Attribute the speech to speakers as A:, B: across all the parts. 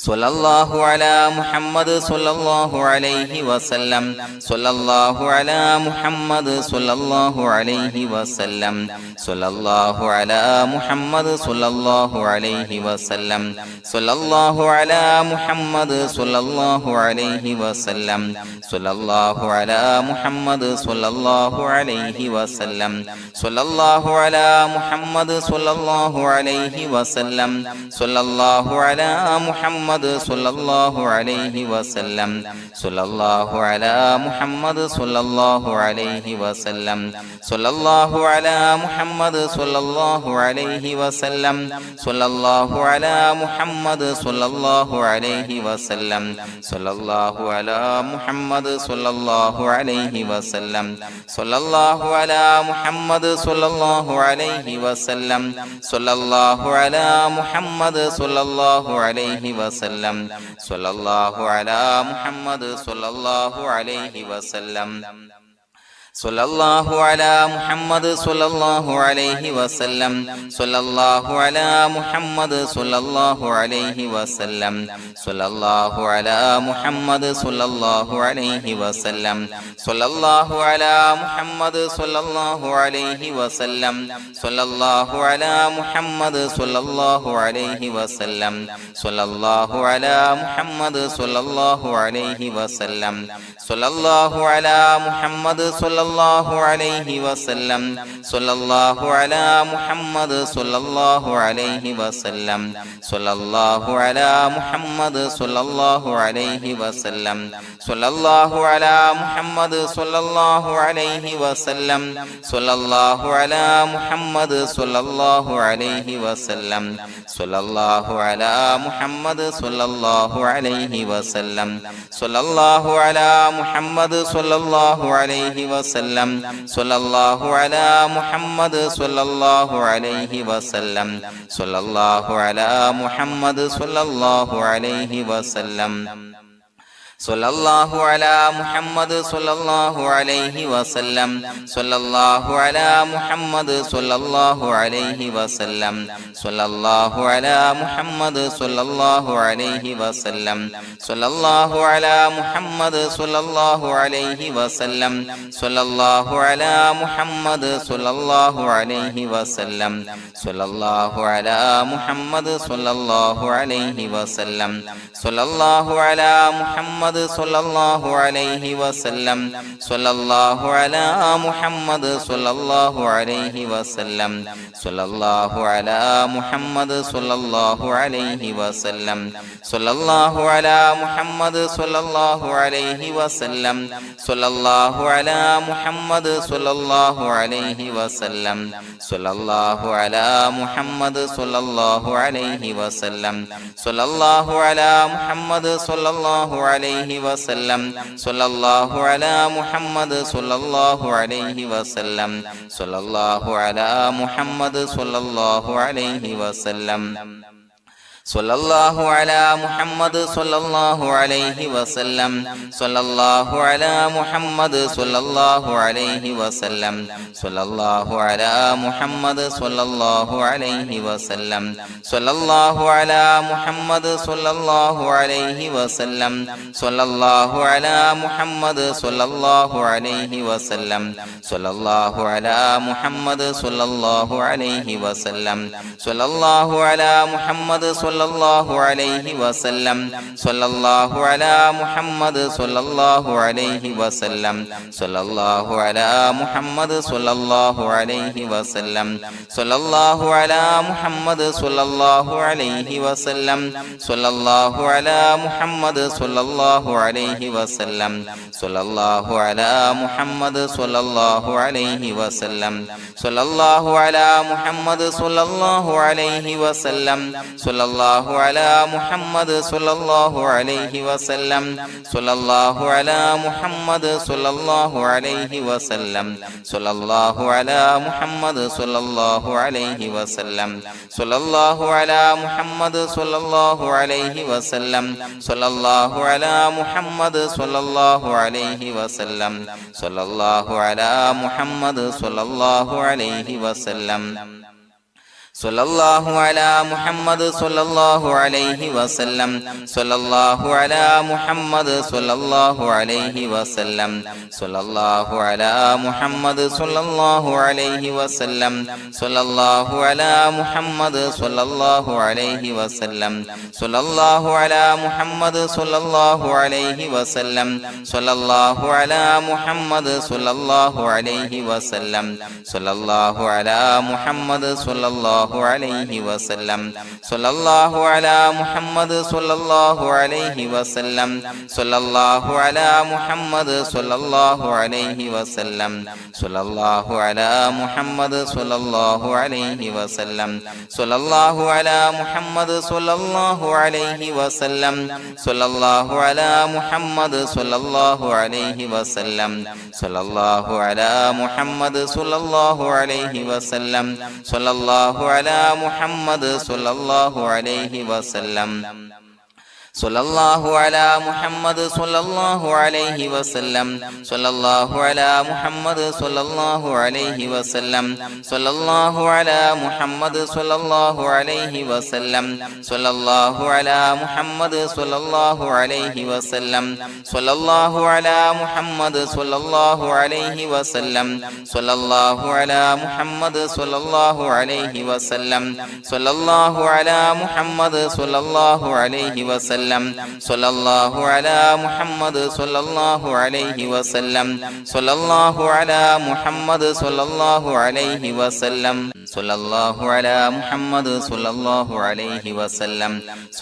A: സ്വല്ലല്ലാഹു അലാ മുഹമ്മദ് സ്വല്ലല്ലാഹു അലൈഹി വസല്ലം സ്വല്ലല്ലാഹു അലാ മുഹമ്മദ് സ്വല്ലല്ലാഹു അലൈഹി വസല്ലം സ്വല്ലല്ലാഹു അലാ മുഹമ്മദ് സ്വല്ലല്ലാഹു അലൈഹി വസല്ലം സ്വല്ലല്ലാഹു അലാ മുഹമ്മദ് സ്വല്ലല്ലാഹു അലൈഹി വസല്ലം സ്വല്ലല്ലാഹു അലാ മുഹമ്മദ് സ്വല്ലല്ലാഹു അലൈഹി വസല്ലം സ്വല്ലല്ലാഹു അലാ മുഹമ്മദ് സ്വല്ലല്ലാഹു അലൈഹി വസല്ലം സ്വല്ലല്ലാഹു അലാ മുഹമ്മദ് സ്വല്ലല്ലാഹു അലൈഹി വസല്ലം സ്വല്ലല്ലാഹു അലാ മുഹമ്മദ് സ്വല്ലല്ലാഹു അലൈഹി വസല്ലം സ്വല്ലല്ലാഹു അലാ മുഹമ്മദ് സ്വല്ലല്ലാഹു അലൈഹി വസല്ലം സ്വല്ലല്ലാഹു അലാ മുഹമ്മദ് സ്വല്ലല്ലാഹു അലൈഹി വസല്ലം സ്വല്ലല്ലാഹു അലാ മുഹമ്മദ് സ്വല്ലല്ലാഹു അലൈഹി വസല്ലം സ്വല്ലല്ലാഹു അലാ മുഹമ്മദ് സ്വല്ലല്ലാഹു അലൈഹി വസല്ലം സ്വല്ലല്ലാഹു അലാ മുഹമ്മദ് സ്വല്ലല്ലാഹു അലൈഹി വസല്ലം സ്വല്ലല്ലാഹു അലാ മുഹമ്മദ് സ്വല്ലല്ലാഹു അലൈഹി വസല്ലം സ്വല്ലല്ലാഹു അലാ മുഹമ്മദ് സ്വല്ലല്ലാഹു അലൈഹി വസല്ലം സ്വല്ലല്ലാഹു അലാ മുഹമ്മദ് സ്വല്ലല്ലാഹു അലൈഹി വസല്ലം സ്വല്ലല്ലാഹു അലാ മുഹമ്മദ് സ്വല്ലല്ലാഹു അലൈഹി വസല്ലം സ്വല്ലല്ലാഹു അലാ മുഹമ്മദ് സ്വല്ലല്ലാഹു അലൈഹി വസല്ലം സ്വല്ലല്ലാഹു അലാ മുഹമ്മദ് സ്വല്ലല്ലാഹു അലൈഹി വസല്ലം സ്വല്ലല്ലാഹു അലാ മുഹമ്മദ് സ്വല്ലല്ലാഹു അലൈഹി വസല്ലം സ്വല്ലല്ലാഹു അലാ മുഹമ്മദ് സ്വല്ലല്ലാഹു അലൈഹി വസല്ലം സ്വല്ലല്ലാഹു അലാ മുഹമ്മദ് സ്വല്ലല്ലാഹു അലൈഹി വസല്ലം സ്വല്ലല്ലാഹു അലാ മുഹമ്മദ് സ്വല്ലല്ലാഹു അലൈഹി വസല്ലം സ്വല്ലല്ലാഹു അലാ മുഹമ്മദ് സ്വല്ലല്ലാഹു അലൈഹി വസല്ലം സ്വല്ലല്ലാഹു അലാ മുഹമ്മദ് സ്വല്ലല്ലാഹു അലൈഹി വസല്ലം സ്വല്ലല്ലാഹു അലാ മുഹമ്മദ് സ്വല്ലല്ലാഹു അലൈഹി വസല്ലം സ്വല്ലല്ലാഹു അലാ മുഹമ്മദ് സ്വല്ലല്ലാഹു അലൈഹി വസല്ലം സ്വല്ലല്ലാഹു അലാ മുഹമ്മദ് സ്വല്ലല്ലാഹു അലൈഹി വസല്ലം സ്വല്ലല്ലാഹു അലാ മുഹമ്മദ് സ്വല്ലല്ലാഹു അലൈഹി വസല്ലം സ്വല്ലല്ലാഹു അലാ മുഹമ്മദ് സ്വല്ലല്ലാഹു അലൈഹി വസല്ലം സ്വല്ലല്ലാഹു അലാ മുഹമ്മദ് സ്വല്ലല്ലാഹു അലൈഹി വസല്ലം സ്വല്ലല്ലാഹു അലാ മുഹമ്മദ് സ്വല്ലല്ലാഹു അലൈഹി വസല്ലം സ്വല്ലല്ലാഹു അലാ മുഹമ്മദ് സ്വല്ലല്ലാഹു അലൈഹി വസല്ലം സ്വല്ലല്ലാഹു അലാ മുഹമ്മദ് സ്വല്ലല്ലാഹു അലൈഹി വസല്ലം സ്വല്ലല്ലാഹു അലാ മുഹമ്മദ് സ്വല്ലല്ലാഹു അലൈഹി വസല്ലം സ്വല്ലല്ലാഹു അലാ മുഹമ്മദ് സ്വല്ലല്ലാഹു അലൈഹി വസല്ലം സ്വല്ലല്ലാഹു അലാ മുഹമ്മദ് സ്വല്ലല്ലാഹു അലൈഹി വസല്ലം സ്വല്ലല്ലാഹു അലാ മുഹമ്മദ് സ്വല്ലല്ലാഹു അലൈഹി വസല്ലം സ്വല്ലല്ലാഹു അലാ മുഹമ്മദ് സ്വല്ലല്ലാഹു അലൈഹി വസല്ലം സ്വല്ലല്ലാഹു അലാ മുഹമ്മദ് സ്വല്ലല്ലാഹു അലൈഹി വസല്ലം സ്വല്ലല്ലാഹു അലാ മുഹമ്മദ് സ്വല്ലല്ലാഹു അലൈഹി വസല്ലം സ്വല്ലല്ലാഹു അലാ മുഹമ്മദ് സ്വല്ലല്ലാഹു അലൈഹി വസല്ലം സ്വല്ലല്ലാഹു അലാ മുഹമ്മദ് സ്വല്ലല്ലാഹു അലൈഹി വസല്ലം സ്വല്ലല്ലാഹു അലാ മുഹമ്മദ് സ്വല്ലല്ലാഹു അലൈഹി വസല്ലം സ്വല്ലല്ലാഹു അലാ മുഹമ്മദ് സ്വല്ലല്ലാഹു അലൈഹി വസല്ലം സ്വല്ലല്ലാഹു അലാ മുഹമ്മദ് സ്വല്ലല്ലാഹു അലൈഹി വസല്ലം സ്വല്ലല്ലാഹു അലാ മുഹമ്മദ് സ്വല്ലല്ലാഹു അലൈഹി വസല്ലം സ്വല്ലല്ലാഹു അലാ മുഹമ്മദ് സ്വല്ലല്ലാഹു അലൈഹി വസല്ലം സ്വല്ലല്ലാഹു അലാ മുഹമ്മദ് സ്വല്ലല്ലാഹു അലൈഹി വസല്ലം സ്വല്ലല്ലാഹു അലാ മുഹമ്മദ് സ്വല്ലല്ലാഹു അലൈഹി വസല്ലം സ്വല്ലല്ലാഹു അലാ മുഹമ്മദ് സ്വല്ലല്ലാഹു അലൈഹി വസല്ലം സ്വല്ലല്ലാഹു അലാ മുഹമ്മദ് സ്വല്ലല്ലാഹു അലൈഹി വസല്ലം സ്വല്ലല്ലാഹു അലാ മുഹമ്മദ് സ്വല്ലല്ലാഹു അലൈഹി വസല്ലം സ്വല്ലല്ലാഹു അലാ മുഹമ്മദ് സ്വല്ലല്ലാഹു അലൈഹി വസല്ലം സ്വല്ലല്ലാഹു അലാ മുഹമ്മദ് സ്വല്ലല്ലാഹു അലൈഹി വസല്ലം സ്വല്ലല്ലാഹു അലാ മുഹമ്മദ് സ്വല്ലല്ലാഹു അലൈഹി വസല്ലം സ്വല്ലല്ലാഹു അലാ മുഹമ്മദ് സ്വല്ലല്ലാഹു അലൈഹി വസല്ലം സ്വല്ലല്ലാഹു അലാ മുഹമ്മദ് സ്വല്ലല്ലാഹു അലൈഹി വസല്ലം സ്വല്ലല്ലാഹു അലാ മുഹമ്മദ് സ്വല്ലല്ലാഹു അലൈഹി വസല്ലം സ്വല്ലല്ലാഹു അലാ മുഹമ്മദ് സ്വല്ലല്ലാഹു അലൈഹി വസല്ലം സ്വല്ലല്ലാഹു അലാ മുഹമ്മദ് സ്വല്ലല്ലാഹു അലൈഹി വസല്ലം സ്വല്ലല്ലാഹു അലാ മുഹമ്മദ് സ്വല്ലല്ലാഹു അലൈഹി വസല്ലം സ്വല്ലല്ലാഹു അലാ മുഹമ്മദ് സ്വല്ലല്ലാഹു അലൈഹി വസല്ലം സ്വല്ലല്ലാഹു അലാ മുഹമ്മദ് സ്വല്ലല്ലാഹു അലൈഹി വസല്ലം സ്വല്ലല്ലാഹു അലാ മുഹമ്മദ് സ്വല്ലല്ലാഹു അലൈഹി വസല്ലം സ്വല്ലല്ലാഹു അലാ മുഹമ്മദ് സ്വല്ലല്ലാഹു അലൈഹി വസല്ലം സ്വല്ലല്ലാഹു അലാ മുഹമ്മദ് സ്വല്ലല്ലാഹു അലൈഹി വസല്ലം സ്വല്ലല്ലാഹു അലാ മുഹമ്മദ് സ്വല്ലല്ലാഹു അലൈഹി വസല്ലം സ്വല്ലല്ലാഹു അലാ മുഹമ്മദ് സ്വല്ലല്ലാഹു അലൈഹി വസല്ലം സ്വല്ലല്ലാഹു അലാ മുഹമ്മദ് സ്വല്ലല്ലാഹു അലൈഹി വസല്ലം സ്വല്ലല്ലാഹു അലാ മുഹമ്മദ് സ്വല്ലല്ലാഹു അലൈഹി വസല്ലം സ്വല്ലല്ലാഹു അലാ മുഹമ്മദ് സ്വല്ലല്ലാഹു അലൈഹി വസല്ലം സ്വല്ലല്ലാഹു അലാ മുഹമ്മദ് സ്വല്ലല്ലാഹു അലൈഹി വസല്ലം സ്വല്ലല്ലാഹു അലാ മുഹമ്മദ് സ്വല്ലല്ലാഹു അലൈഹി വസല്ലം സ്വല്ലല്ലാഹു അലാ മുഹമ്മദ് സ്വല്ലല്ലാഹു അലൈഹി വസല്ലം സ്വല്ലല്ലാഹു അലാ മുഹമ്മദ് സ്വല്ലല്ലാഹു അലൈഹി വസല്ലം സ്വല്ലല്ലാഹു അലാ മുഹമ്മദ് സ്വല്ലല്ലാഹു അലൈഹി വസല്ലം സ്വല്ലല്ലാഹു അലാ മുഹമ്മദ് സ്വല്ലല്ലാഹു അലൈഹി വസല്ലം സ്വല്ലല്ലാഹു അലാ മുഹമ്മദ് സ്വല്ലല്ലാഹു അലൈഹി വസല്ലം സ്വല്ലല്ലാഹു അലാ മുഹമ്മദ് സ്വല്ലല്ലാഹു അലൈഹി വസല്ലം സ്വല്ലല്ലാഹു അലാ മുഹമ്മദ് സ്വല്ലല്ലാഹു അലൈഹി വസല്ലം സ്വല്ലല്ലാഹു അലാ മുഹമ്മദ് സ്വല്ലല്ലാഹു അലൈഹി വസല്ലം സ്വല്ലല്ലാഹു അലാ മുഹമ്മദ് സ്വല്ലല്ലാഹു അലൈഹി വസല്ലം സ്വല്ലല്ലാഹു അലാ മുഹമ്മദ് സ്വല്ലല്ലാഹു അലൈഹി വസല്ലം സ്വല്ലല്ലാഹു അലാ മുഹമ്മദ് സ്വല്ലല്ലാഹു അലൈഹി വസല്ലം സ്വല്ലല്ലാഹു അലാ മുഹമ്മദ് സ്വല്ലല്ലാഹു അലൈഹി വസല്ലം സ്വല്ലല്ലാഹു അലാ മുഹമ്മദ് സ്വല്ലല്ലാഹു അലൈഹി വസല്ലം സ്വല്ലല്ലാഹു അലാ മുഹമ്മദ് സ്വല്ലല്ലാഹു അലൈഹി വസല്ലം സ്വല്ലല്ലാഹു അലാ മുഹമ്മദ് സ്വല്ലല്ലാഹു അലൈഹി വസല്ലം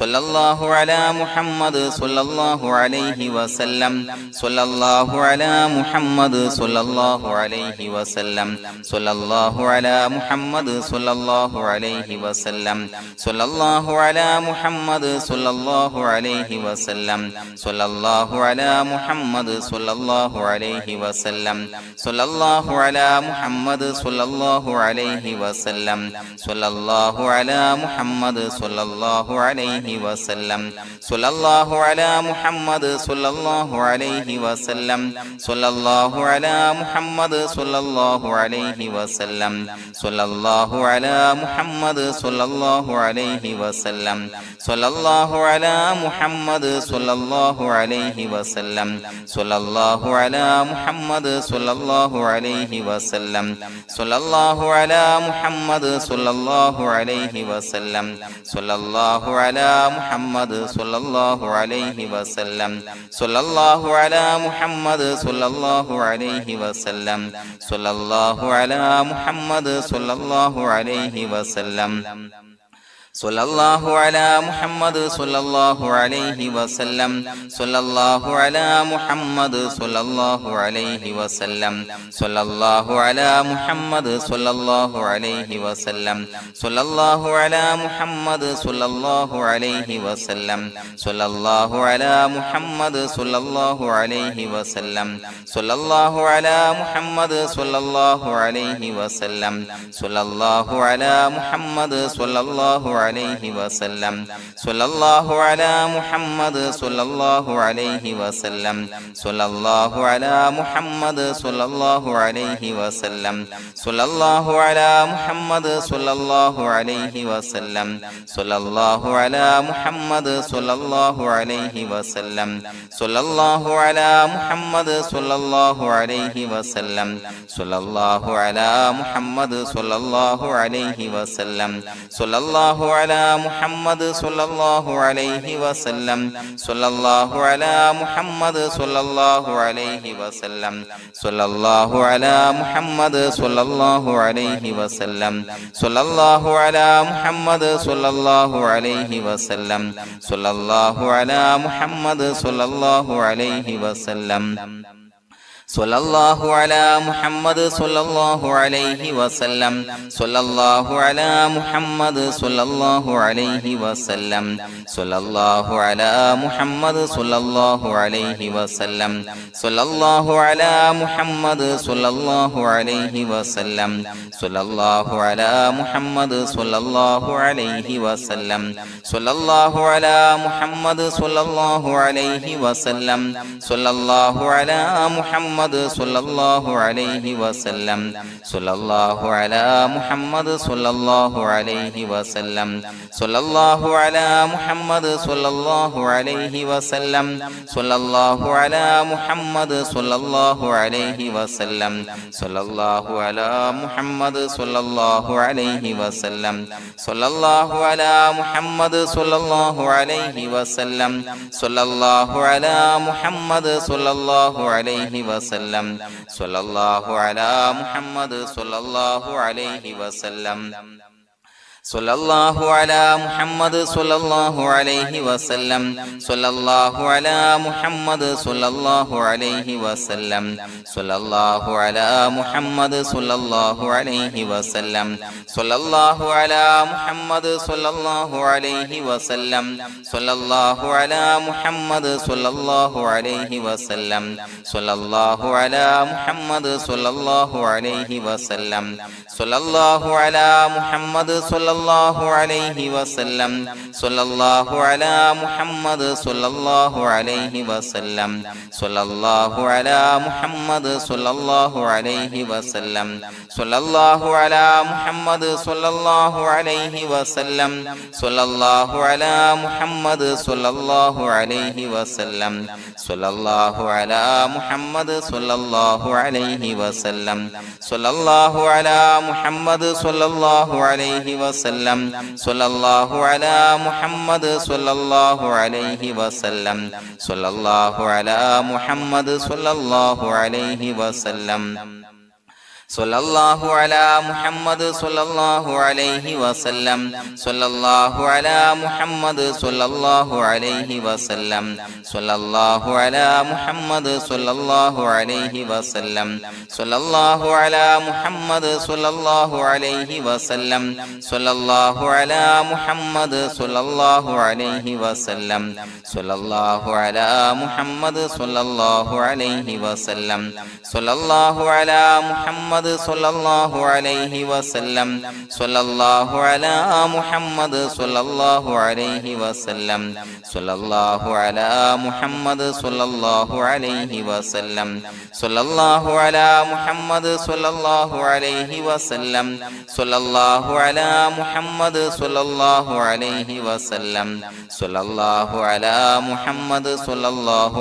A: സ്വല്ലല്ലാഹു അലാ മുഹമ്മദ് സ്വല്ലല്ലാഹു അലൈഹി വസല്ലം സ്വല്ലല്ലാഹു അലാ മുഹമ്മദ് സ്വല്ലല്ലാഹു അലൈഹി വസല്ലം സ്വല്ലല്ലാഹു അലാ മുഹമ്മദ് സ്വല്ലല്ലാഹു അലൈഹി വസല്ലം സ്വല്ലല്ലാഹു അലാ മുഹമ്മദ് സ്വല്ലല്ലാഹു അലൈഹി വസല്ലം സ്വല്ലല്ലാഹു അലാ മുഹമ്മദ് സ്വല്ലല്ലാഹു അലൈഹി വസല്ലം സ്വല്ലല്ലാഹു അലാ മുഹമ്മദ് സ്വല്ലല്ലാഹു അലൈഹി വസല്ലം സ്വല്ലല്ലാഹു അലാ മുഹമ്മദ് സ്വല്ലല്ലാഹു അലൈഹി വസല്ലം സ്വല്ലല്ലാഹു അലാ മുഹമ്മദ് സ്വല്ലല്ലാഹു അലൈഹി വസല്ലം സ്വല്ലല്ലാഹു അലാ മുഹമ്മദ് സ്വല്ലല്ലാഹു അലൈഹി വസല്ലം സ്വല്ലല്ലാഹു അലാ മുഹമ്മദ് സ്വല്ലല്ലാഹു അലൈഹി വസല്ലം സ്വല്ലല്ലാഹു അലാ മുഹമ്മദ് സ്വല്ലല്ലാഹു അലൈഹി വസല്ലം സ്വല്ലല്ലാഹു അലാ മുഹമ്മദ് സ്വല്ലല്ലാഹു അലൈഹി വസല്ലം സ്വല്ലല്ലാഹു അലാ മുഹമ്മദ് സ്വല്ലല്ലാഹു അലൈഹി വസല്ലം സ്വല്ലല്ലാഹു അലാ മുഹമ്മദ് സ്വല്ലല്ലാഹു അലൈഹി വസല്ലം സ്വല്ലല്ലാഹു അലാ മുഹമ്മദ് സ്വല്ലല്ലാഹു അലൈഹി വസല്ലം സ്വല്ലല്ലാഹു അലാ മുഹമ്മദ് സ്വല്ലല്ലാഹു അലൈഹി വസല്ലം സ്വല്ലല്ലാഹു അലാ മുഹമ്മദ് സ്വല്ലല്ലാഹു അലൈഹി വസല്ലം സ്വല്ലല്ലാഹു അലാ മുഹമ്മദ് സ്വല്ലല്ലാഹു അലൈഹി വസല്ലം സ്വല്ലല്ലാഹു അലാ മുഹമ്മദ് സ്വല്ലല്ലാഹു അലൈഹി വസല്ലം സ്വല്ലല്ലാഹു അലാ മുഹമ്മദ് സ്വല്ലല്ലാഹു അലൈഹി വസല്ലം സ്വല്ലല്ലാഹു അലാ മുഹമ്മദ് സ്വല്ലല്ലാഹു അലൈഹി വസല്ലം സ്വല്ലല്ലാഹു അലാ മുഹമ്മദ് സ്വല്ലല്ലാഹു അലൈഹി വസല്ലം സ്വല്ലല്ലാഹു അലാ മുഹമ്മദ് സ്വല്ലല്ലാഹു അലൈഹി വസല്ലം സ്വല്ലല്ലാഹു അലാ മുഹമ്മദ് സ്വല്ലല്ലാഹു അലൈഹി വസല്ലം സ്വല്ലല്ലാഹു അലാ മുഹമ്മദ് സ്വല്ലല്ലാഹു അലൈഹി വസല്ലം സ്വല്ലല്ലാഹു അലാ മുഹമ്മദ് സ്വല്ലല്ലാഹു അലൈഹി വസല്ലം സ്വല്ലല്ലാഹു അലാ മുഹമ്മദ് സ്വല്ലല്ലാഹു അലൈഹി വസല്ലം സ്വല്ലല്ലാഹു അലാ മുഹമ്മദ് സ്വല്ലല്ലാഹു അലൈഹി വസല്ലം സ്വല്ലല്ലാഹു അലാ മുഹമ്മദ് സ്വല്ലല്ലാഹു അലൈഹി വസല്ലം സ്വല്ലല്ലാഹു അലാ മുഹമ്മദ് സ്വല്ലല്ലാഹു അലൈഹി വസല്ലം സ്വല്ലല്ലാഹു അലാ മുഹമ്മദ് സ്വല്ലല്ലാഹു അലൈഹി വസല്ലം സ്വല്ലല്ലാഹു അലാ മുഹമ്മദ് സ്വല്ലല്ലാഹു അലൈഹി വസല്ലം സ്വല്ലല്ലാഹു അലാ മുഹമ്മദ് സ്വല്ലല്ലാഹു അലൈഹി വസല്ലം സ്വല്ലല്ലാഹു അലാ മുഹമ്മദ് സ്വല്ലല്ലാഹു അലൈഹി വസല്ലം സ്വല്ലല്ലാഹു അലാ മുഹമ്മദ് സ്വല്ലല്ലാഹു അലൈഹി വസല്ലം സ്വല്ലല്ലാഹു അലാ മുഹമ്മദ് സ്വല്ലല്ലാഹു അലൈഹി വസല്ലം സ്വല്ലല്ലാഹു അലാ മുഹമ്മദ് സ്വല്ലല്ലാഹു അലൈഹി വസല്ലം സ്വല്ലല്ലാഹു അലാ മുഹമ്മദ് സ്വല്ലല്ലാഹു അലൈഹി വസല്ലം സ്വല്ലല്ലാഹു അലാ മുഹമ്മദ് മുഹമ്മദ് സ്വല്ലല്ലാഹു അലൈഹി വസല്ലം സ്വല്ലല്ലാഹു അലാ മുഹമ്മദ് സ്വല്ലല്ലാഹു അലൈഹി വസല്ലം സ്വല്ലല്ലാഹു അലാ മുഹമ്മദ് സ്വല്ലല്ലാഹു അലൈഹി വസല്ലം സ്വല്ലല്ലാഹു അലാ മുഹമ്മദ് സ്വല്ലല്ലാഹു അലൈഹി വസല്ലം സ്വല്ലല്ലാഹു അലാ മുഹമ്മദ് സ്വല്ലല്ലാഹു അലൈഹി വസല്ലം സ്വല്ലല്ലാഹു അലാ മുഹമ്മദ് സ്വല്ലല്ലാഹു അലൈഹി വസല്ലം സ്വല്ലല്ലാഹു അലാ മുഹമ്മദ് സ്വല്ലല്ലാഹു അലൈഹി വസല്ലം സ്വല്ലല്ലാഹു അലാ മുഹമ്മദ് സ്വല്ലല്ലാഹു അലൈഹി വസല്ലം സ്വല്ലല്ലാഹു അലാ മുഹമ്മദ് സ്വല്ലല്ലാഹു അലൈഹി വസല്ലം സ്വല്ലല്ലാഹു അലാ മുഹമ്മദ് സ്വല്ലല്ലാഹു അലൈഹി വസല്ലം സ്വല്ലല്ലാഹു അലാ മുഹമ്മദ് സ്വല്ലല്ലാഹു അലൈഹി വസല്ലം സ്വല്ലല്ലാഹു അലാ മുഹമ്മദ് സ്വല്ലല്ലാഹു അലൈഹി വസല്ലം സ്വല്ലല്ലാഹു അലാ മുഹമ്മദ് സ്വല്ലല്ലാഹു അലൈഹി വസല്ലം സ്വല്ലല്ലാഹു അലാ മുഹമ്മദ് സ്വല്ലല്ലാഹു അലൈഹി വസല്ലം സ്വല്ലല്ലാഹു അലാ മുഹമ്മദ് സ്വല്ലല്ലാഹു അലൈഹി വസല്ലം സ്വല്ലല്ലാഹു അലാ മുഹമ്മദ് സ്വല്ലല്ലാഹു അലൈഹി വസല്ലം സ്വല്ലല്ലാഹു അലാ മുഹമ്മദ് സ്വല്ലല്ലാഹു അലൈഹി വസല്ലം സ്വല്ലല്ലാഹു അലാ മുഹമ്മദ് സ്വല്ലല്ലാഹു അലൈഹി വസല്ലം സ്വല്ലല്ലാഹു അലാ മുഹമ്മദ് സ്വല്ലല്ലാഹു അലൈഹി വസല്ലം സ്വല്ലല്ലാഹു അലാ മുഹമ്മദ് സ്വല്ലല്ലാഹു അലൈഹി വസല്ലം സ്വല്ലല്ലാഹു അലാ മുഹമ്മദ് സ്വല്ലല്ലാഹു അലൈഹി വസല്ലം സ്വല്ലല്ലാഹു അലാ മുഹമ്മദ് സ്വല്ലല്ലാഹു അലൈഹി വസല്ലം സ്വല്ലല്ലാഹു അലാ മുഹമ്മദ് സ്വല്ലല്ലാഹു അലൈഹി വസല്ലം സ്വല്ലല്ലാഹു അലാ മുഹമ്മദ് സ്വല്ലല്ലാഹു അലൈഹി വസല്ലം സ്വല്ലല്ലാഹു അലാ മുഹമ്മദ് സ്വല്ലല്ലാഹു അലൈഹി വസല്ലം സ്വല്ലല്ലാഹു അലാ മുഹമ്മദ് സ്വല്ലല്ലാഹു അലൈഹി വസല്ലം സ്വല്ലല്ലാഹു അലാ മുഹമ്മദ് സ്വല്ലല്ലാഹു അലൈഹി വസല്ലം സ്വല്ലല്ലാഹു അലാ മുഹമ്മദ് സ്വല്ലല്ലാഹു അലൈഹി വസല്ലം സ്വല്ലല്ലാഹു അലാ മുഹമ്മദ് സ്വല്ലല്ലാഹു അലൈഹി വസല്ലം സ്വല്ലല്ലാഹു അലാ മുഹമ്മദ് സ്വല്ലല്ലാഹു അലൈഹി വസല്ലം സ്വല്ലല്ലാഹു അലാ മുഹമ്മദ് സ്വല്ലല്ലാഹു അലൈഹി വസല്ലം സ്വല്ലല്ലാഹു അലാ മുഹമ്മദ് സ്വല്ലല്ലാഹു അലൈഹി വസല്ലം സ്വല്ലല്ലാഹു അലാ മുഹമ്മദ് സ്വല്ലല്ലാഹു അലൈഹി വസല്ലം സ്വല്ലല്ലാഹു അലാ മുഹമ്മദ് സ്വല്ലല്ലാഹു അലൈഹി വസല്ലം സ്വല്ലല്ലാഹു അലാ മുഹമ്മദ് സ്വല്ലല്ലാഹു അലൈഹി വസല്ലം സ്വല്ലല്ലാഹു അലാ മുഹമ്മദ് സ്വല്ലല്ലാഹു അലൈഹി വസല്ലം സ്വല്ലല്ലാഹു അലാ മുഹമ്മദ് സ്വല്ലല്ലാഹു അലൈഹി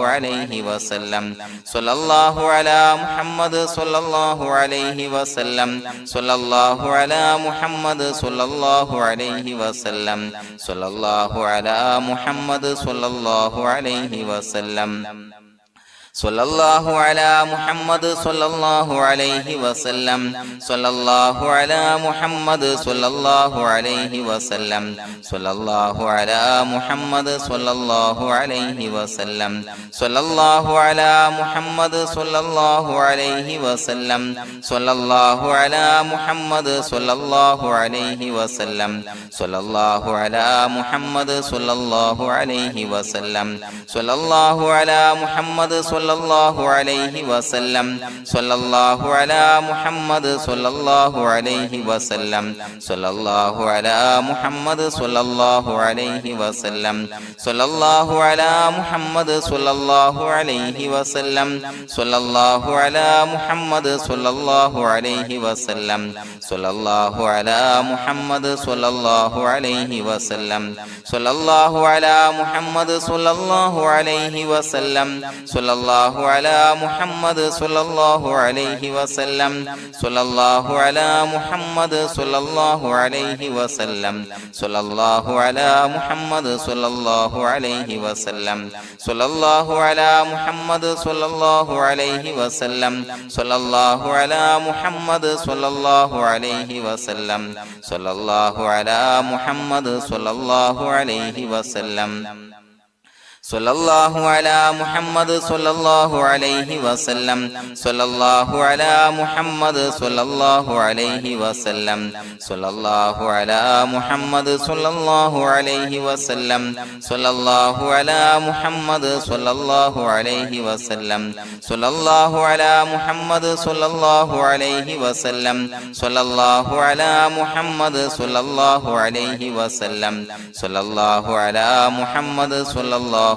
A: വസല്ലം സ്വല്ലല്ലാഹു അലാ മുഹമ്മദ് സ്വല്ലല്ലാഹു അലൈഹി വസല്ലം സ്വല്ലല്ലാഹു അലാ മുഹമ്മദ് സ്വല്ലല്ലാഹു അലൈഹി വസല്ലം സ്വല്ലല്ലാഹു അലാ മുഹമ്മദ് സ്വല്ലല്ലാഹു അലൈഹി വസല്ലം സ്വല്ലല്ലാഹു അലാ മുഹമ്മദ് സ്വല്ലല്ലാഹു അലൈഹി വസല്ലം സ്വല്ലല്ലാഹു അലാ മുഹമ്മദ് സ്വല്ലല്ലാഹു അലൈഹി വസല്ലം സ്വല്ലല്ലാഹു അലാ മുഹമ്മദ് സ്വല്ലല്ലാഹു അലൈഹി വസല്ലം സ്വല്ലല്ലാഹു അലാ മുഹമ്മദ് സ്വല്ലല്ലാഹു അലൈഹി വസല്ലം സ്വല്ലല്ലാഹു അലാ മുഹമ്മദ് സ്വല്ലല്ലാഹു അലൈഹി വസല്ലം സ്വല്ലല്ലാഹു അലാ മുഹമ്മദ് സ്വല്ലല്ലാഹു അലൈഹി വസല്ലം സ്വല്ലല്ലാഹു അലാ മുഹമ്മദ് സ്വല്ലല്ലാഹു അലൈഹി വസല്ലം സ്വല്ലല്ലാഹു അലാ മുഹമ്മദ് സ്വല്ലല്ലാഹു അലൈഹി വസല്ലം സ്വല്ലല്ലാഹു അലാ മുഹമ്മദ് സ്വല്ലല്ലാഹു അലൈഹി വസല്ലം സ്വല്ലല്ലാഹു അലാ മുഹമ്മദ് സ്വല്ലല്ലാഹു അലൈഹി വസല്ലം സ്വല്ലല്ലാഹു അലാ മുഹമ്മദ് സ്വല്ലല്ലാഹു അലൈഹി വസല്ലം സ്വല്ലല്ലാഹു അലാ മുഹമ്മദ് സ്വല്ലല്ലാഹു അലൈഹി വസല്ലം സ്വല്ലല്ലാഹു അലാ മുഹമ്മദ് സ്വല്ലല്ലാഹു അലൈഹി വസല്ലം സ്വല്ലല്ലാഹു അലാ മുഹമ്മദ് സ്വല്ലല്ലാഹു അലൈഹി വസല്ലം സ്വല്ലല്ലാഹു അലാ മുഹമ്മദ് സ്വല്ലല്ലാഹു അലൈഹി വസല്ലം സ്വല്ലല്ലാഹു അലാ മുഹമ്മദ് സ്വല്ലല്ലാഹു അലൈഹി വസല്ലം സ്വല്ലല്ലാഹു അലാ മുഹമ്മദ് സ്വല്ലല്ലാഹു അലൈഹി വസല്ലം സ്വല്ലല്ലാഹു അലാ മുഹമ്മദ് സ്വല്ലല്ലാഹു അലൈഹി വസല്ലം സ്വല്ലല്ലാഹു അലാ മുഹമ്മദ് സ്വല്ലല്ലാഹു അലൈഹി വസല്ലം സ്വല്ലല്ലാഹു അലാ മുഹമ്മദ് സ്വല്ലല്ലാഹു അലൈഹി വസല്ലം സ്വല്ലല്ലാഹു അലാ മുഹമ്മദ് സ്വല്ലല്ലാഹു അലൈഹി വസല്ലം സ്വല്ലല്ലാഹു അലാ മുഹമ്മദ് സ്വല്ലല്ലാഹു അലൈഹി വസല്ലം സ്വല്ലല്ലാഹു അലാ മുഹമ്മദ് സ്വല്ലല്ലാഹു അലൈഹി വസല്ലം സ്വല്ലല്ലാഹു അലാ മുഹമ്മദ് സ്വല്ലല്ലാഹു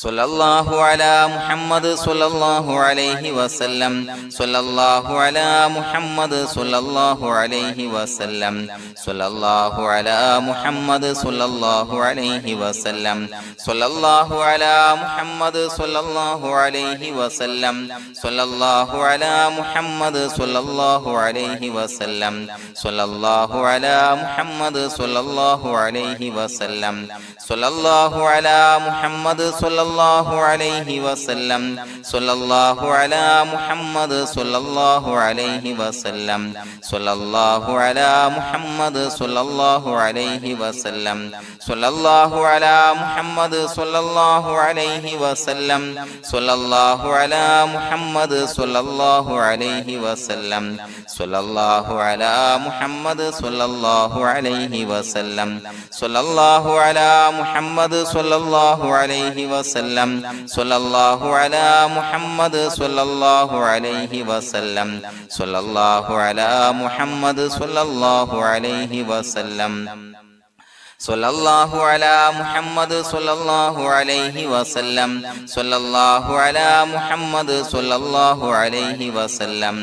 A: സ്വല്ലല്ലാഹു അലാ മുഹമ്മദ് സ്വല്ലല്ലാഹു അലൈഹി വസല്ലം സ്വല്ലല്ലാഹു അലാ മുഹമ്മദ് സ്വല്ലല്ലാഹു അലൈഹി വസല്ലം സ്വല്ലല്ലാഹു അലാ മുഹമ്മദ് സ്വല്ലല്ലാഹു അലൈഹി വസല്ലം സ്വല്ലല്ലാഹു അലാ മുഹമ്മദ് സ്വല്ലല്ലാഹു അലൈഹി വസല്ലം സ്വല്ലല്ലാഹു അലാ മുഹമ്മദ് സ്വല്ലല്ലാഹു അലൈഹി വസല്ലം സ്വല്ലല്ലാഹു അലാ മുഹമ്മദ് സ്വല്ലല്ലാഹു അലൈഹി വസല്ലം സ്വല്ലല്ലാഹു അലാ മുഹമ്മദ് സ്വല്ലല്ലാഹു അലൈഹി വസല്ലം സ്വല്ലല്ലാഹു അലാ മുഹമ്മദ് സ്വല്ലല്ലാഹു അലൈഹി വസല്ലം സ്വല്ലല്ലാഹു അലാ മുഹമ്മദ് സ്വല്ലല്ലാഹു അലൈഹി വസല്ലം സ്വല്ലല്ലാഹു അലാ മുഹമ്മദ് സ്വല്ലല്ലാഹു അലൈഹി വസല്ലം സ്വല്ലല്ലാഹു അലാ മുഹമ്മദ് സ്വല്ലല്ലാഹു അലൈഹി വസല്ലം സ്വല്ലല്ലാഹു അലാ മുഹമ്മദ് സ്വല്ലല്ലാഹു അലൈഹി വസല്ലം സ്വല്ലല്ലാഹു അലാ മുഹമ്മദ് സ്വല്ലല്ലാഹു അലൈഹി വസല്ലം സ്വല്ലല്ലാഹു അലാ മുഹമ്മദ് സ്വല്ലല്ലാഹു അലൈഹി വസല്ലം സ്വല്ലല്ലാഹു അലാ മുഹമ്മദ് സ്വല്ലല്ലാഹു അലൈഹി വസല്ലം സ്വല്ലല്ലാഹു അലാ മുഹമ്മദ് സ്വല്ലല്ലാഹു അലൈഹി വസല്ലം സ്വല്ലല്ലാഹു അലാ മുഹമ്മദ് സ്വല്ലല്ലാഹു അലൈഹി വസല്ലം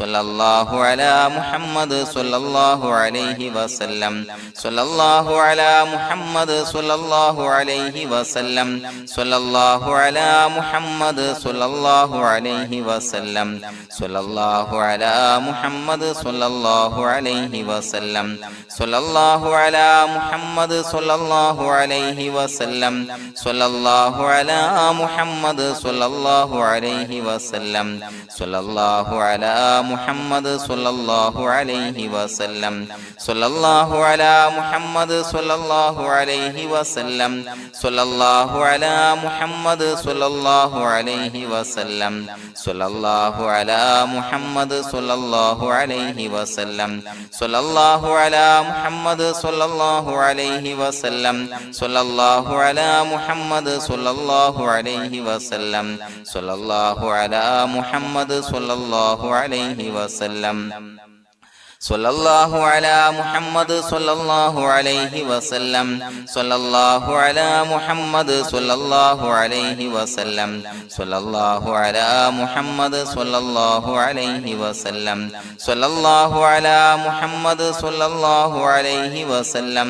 A: സ്വല്ലല്ലാഹു അലാ മുഹമ്മദ് സ്വല്ലല്ലാഹു അലൈഹി വസല്ലം സ്വല്ലല്ലാഹു അലാ മുഹമ്മദ് സ്വല്ലല്ലാഹു അലൈഹി വസല്ലം സ്വല്ലല്ലാഹു അലാ മുഹമ്മദ് സ്വല്ലല്ലാഹു അലൈഹി വസല്ലം സ്വല്ലല്ലാഹു അലാ മുഹമ്മദ് സ്വല്ലല്ലാഹു അലൈഹി വസല്ലം സ്വല്ലല്ലാഹു അലാ മുഹമ്മദ് സ്വല്ലല്ലാഹു അലൈഹി വസല്ലം സ്വല്ലല്ലാഹു അലാ മുഹമ്മദ് സ്വല്ലല്ലാഹു അലൈഹി വസല്ലം സ്വല്ലല്ലാഹു അലാ മുഹമ്മദ് സ്വല്ലല്ലാഹു അലൈഹി വസല്ലം സ്വല്ലല്ലാഹു അലാ മുഹമ്മദ് സ്വല്ലല്ലാഹു അലൈഹി വസല്ലം സ്വല്ലല്ലാഹു അലാ മുഹമ്മദ് സ്വല്ലല്ലാഹു അലൈഹി വസല്ലം സ്വല്ലല്ലാഹു അലാ മുഹമ്മദ് സ്വല്ലല്ലാഹു അലൈഹി വസല്ലം സ്വല്ലല്ലാഹു അലാ മുഹമ്മദ് സ്വല്ലല്ലാഹു അലൈഹി വസല്ലം സ്വല്ലല്ലാഹു അലാ മുഹമ്മദ് സ്വല്ലല്ലാഹു അലൈഹി വസല്ലം സ്വല്ലല്ലാഹു അലാ മുഹമ്മദ് സ്വല്ലല്ലാഹു അലൈഹി വസല്ലം സ്വല്ലല്ലാഹു അലാ മുഹമ്മദ് സ്വല്ലല്ലാഹു അലൈഹി വസല്ലം സ്വല്ലല്ലാഹു അലാ മുഹമ്മദ് സ്വല്ലല്ലാഹു അലൈഹി വസല്ലം സ്വല്ലല്ലാഹു അലാ മുഹമ്മദ് സ്വല്ലല്ലാഹു അലൈഹി വസല്ലം സ്വല്ലല്ലാഹു അലാ മുഹമ്മദ് സ്വല്ലല്ലാഹു അലൈഹി വസല്ലം സ്വല്ലല്ലാഹു അലാ മുഹമ്മദ് സ്വല്ലല്ലാഹു അലൈഹി വസല്ലം സ്വല്ലല്ലാഹു അലാ മുഹമ്മദ് സ്വല്ലല്ലാഹു അലൈഹി വസല്ലം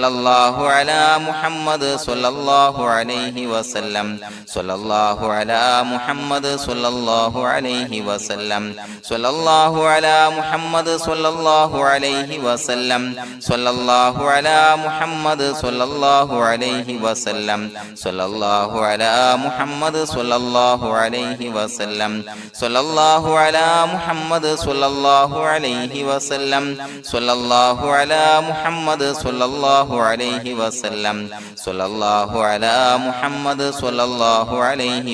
A: സ്വല്ലല്ലാഹു അലാ മുഹമ്മദ് സ്വല്ലല്ലാഹു അലൈഹി വസല്ലം സ്വല്ലല്ലാഹു അലാ മുഹമ്മദ് സ്വല്ലല്ലാഹു അലൈഹി വസല്ലം സ്വല്ലല്ലാഹു അലാ മുഹമ്മദ് സ്വല്ലല്ലാഹു അലൈഹി വസല്ലം സ്വല്ലല്ലാഹു അലാ മുഹമ്മദ് സ്വല്ലല്ലാഹു അലൈഹി വസല്ലം സ്വല്ലല്ലാഹു അലാ മുഹമ്മദ് സ്വല്ലല്ലാഹു അലൈഹി വസല്ലം സ്വല്ലല്ലാഹു അലാ മുഹമ്മദ് സ്വല്ലല്ലാഹു അലൈഹി വസല്ലം സ്വല്ലല്ലാഹു അലാ മുഹമ്മദ് സ്വല്ലല്ലാഹു അലൈഹി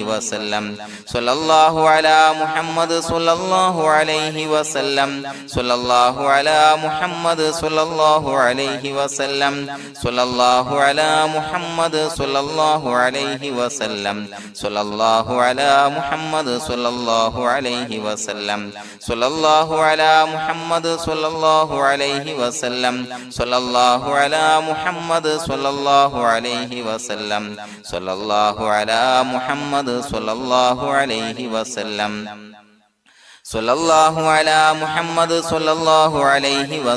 A: വസല്ലം സ്വല്ലല്ലാഹു അലാ മുഹമ്മദ് സ്വല്ലല്ലാഹു അലൈഹി വസല്ലം സ്വല്ലല്ലാഹു അലാ മുഹമ്മദ് സ്വല്ലല്ലാഹു അലൈഹി വസല്ലം സ്വല്ലല്ലാഹു അലാ മുഹമ്മദ് സ്വല്ലല്ലാഹു അലൈഹി വസല്ലം സ്വല്ലല്ലാഹു അലാ മുഹമ്മദ് സ്വല്ലല്ലാഹു അലൈഹി വസല്ലം സ്വല്ലല്ലാഹു അലാ മുഹമ്മദ് സ്വല്ലല്ലാഹു അലൈഹി വസല്ലം സ്വല്ലല്ലാഹു അലാ മുഹമ്മദ് സ്വല്ലല്ലാഹു അലൈഹി വസല്ലം സ്വല്ലല്ലാഹു അലാ മുഹമ്മദ് സ്വല്ലല്ലാഹു അലൈഹി വസല്ലം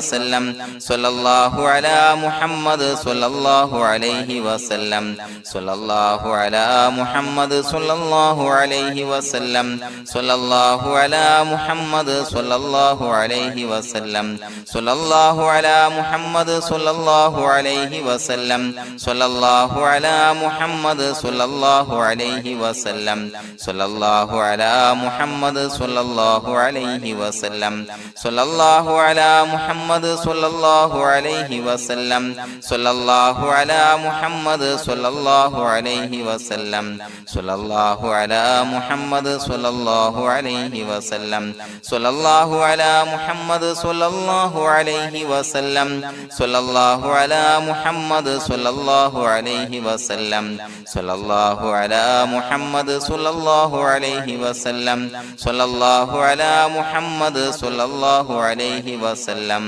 A: സ്വല്ലല്ലാഹു അലാ മുഹമ്മദ് സ്വല്ലല്ലാഹു അലൈഹി വസല്ലം സ്വല്ലല്ലാഹു അലാ മുഹമ്മദ് സ്വല്ലല്ലാഹു അലൈഹി വസല്ലം സ്വല്ലല്ലാഹു അലാ മുഹമ്മദ് സ്വല്ലല്ലാഹു അലൈഹി വസല്ലം സ്വല്ലല്ലാഹു അലാ മുഹമ്മദ് സ്വല്ലല്ലാഹു അലൈഹി വസല്ലം സ്വല്ലല്ലാഹു അലാ മുഹമ്മദ് സ്വല്ലല്ലാഹു അലൈഹി വസല്ലം സ്വല്ലല്ലാഹു അലാ മുഹമ്മദ് സ്വല്ലല്ലാഹു അലൈഹി വസല്ലം സ്വല്ലല്ലാഹു അലാ മുഹമ്മദ് സ്വല്ലല്ലാഹു അലൈഹി വസല്ലം സ്വല്ലല്ലാഹു അലാ മുഹമ്മദ് സ്വല്ലല്ലാഹു അലൈഹി വസല്ലം സ്വല്ലല്ലാഹു അലാ മുഹമ്മദ് സ്വല്ലല്ലാഹു അലൈഹി വസല്ലം സ്വല്ലല്ലാഹു അലാ മുഹമ്മദ് സ്വല്ലല്ലാഹു അലൈഹി വസല്ലം സ്വല്ലല്ലാഹു അലാ മുഹമ്മദ് സ്വല്ലല്ലാഹു അലൈഹി വസല്ലം സ്വല്ലല്ലാഹു അലാ മുഹമ്മദ് സ്വല്ലല്ലാഹു അലൈഹി വസല്ലം സ്വല്ലല്ലാഹു അലാ മുഹമ്മദ് സ്വല്ലല്ലാഹു അലൈഹി വസല്ലം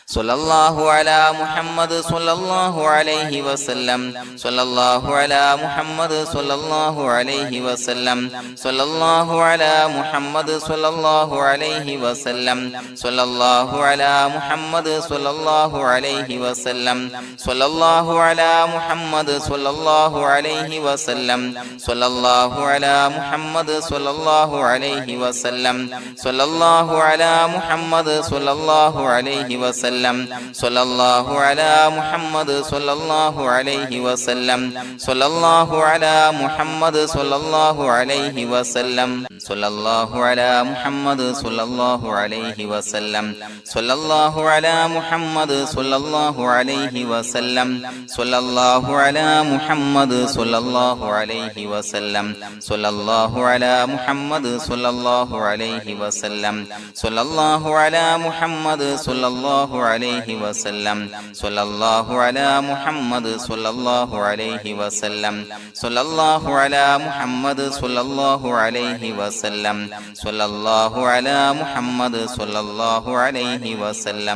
A: സ്വല്ലല്ലാഹു അലാ മുഹമ്മദ് സ്വല്ലല്ലാഹു അലൈഹി വസല്ലം സ്വല്ലല്ലാഹു അലാ മുഹമ്മദ് സ്വല്ലല്ലാഹു അലൈഹി വസല്ലം സ്വല്ലല്ലാഹു അലാ മുഹമ്മദ് സ്വല്ലല്ലാഹു അലൈഹി വസല്ലം സ്വല്ലല്ലാഹു അലാ മുഹമ്മദ് സ്വല്ലല്ലാഹു അലൈഹി വസല്ലം സ്വല്ലല്ലാഹു അലാ മുഹമ്മദ് സ്വല്ലല്ലാഹു അലൈഹി വസല്ലം സ്വല്ലല്ലാഹു അലാ മുഹമ്മദ് സ്വല്ലല്ലാഹു അലൈഹി വസല്ലം സ്വല്ലല്ലാഹു അലാ മുഹമ്മദ് സ്വല്ലല്ലാഹു അലൈഹി വസല്ലം സ്വല്ലല്ലാഹു അലാ മുഹമ്മദ് സ്വല്ലല്ലാഹു അലൈഹി വസല്ലം സ്വല്ലല്ലാഹു അലാ മുഹമ്മദ് സ്വല്ലല്ലാഹു അലൈഹി വസല്ലം സ്വല്ലല്ലാഹു അലാ മുഹമ്മദ് സ്വല്ലല്ലാഹു അലൈഹി വസല്ലം സ്വല്ലല്ലാഹു അലാ മുഹമ്മദ് സ്വല്ലല്ലാഹു അലൈഹി വസല്ലം സ്വല്ലല്ലാഹു അലാ മുഹമ്മദ് സ്വല്ലല്ലാഹു അലൈഹി വസല്ലം സ്വല്ലല്ലാഹു അലാ മുഹമ്മദ് സ്വല്ലല്ലാഹു അലൈഹി വസല്ലം സ്വല്ലല്ലാഹു അലാ മുഹമ്മദ് സ്വല്ലല്ലാഹു അലൈഹി വസല്ലം സ്വല്ലല്ലാഹു അലാ മുഹമ്മദ് സ്വല്ലല്ലാഹു അലൈഹി വസല്ലം സ്വല്ലല്ലാഹു അലാ മുഹമ്മദ് സ്വല്ലല്ലാഹു അലൈഹി വസല്ലം സ്വല്ലല്ലാഹു അലാ മുഹമ്മദ് സ്വല്ലല്ലാഹു അലൈഹി വസല്ലം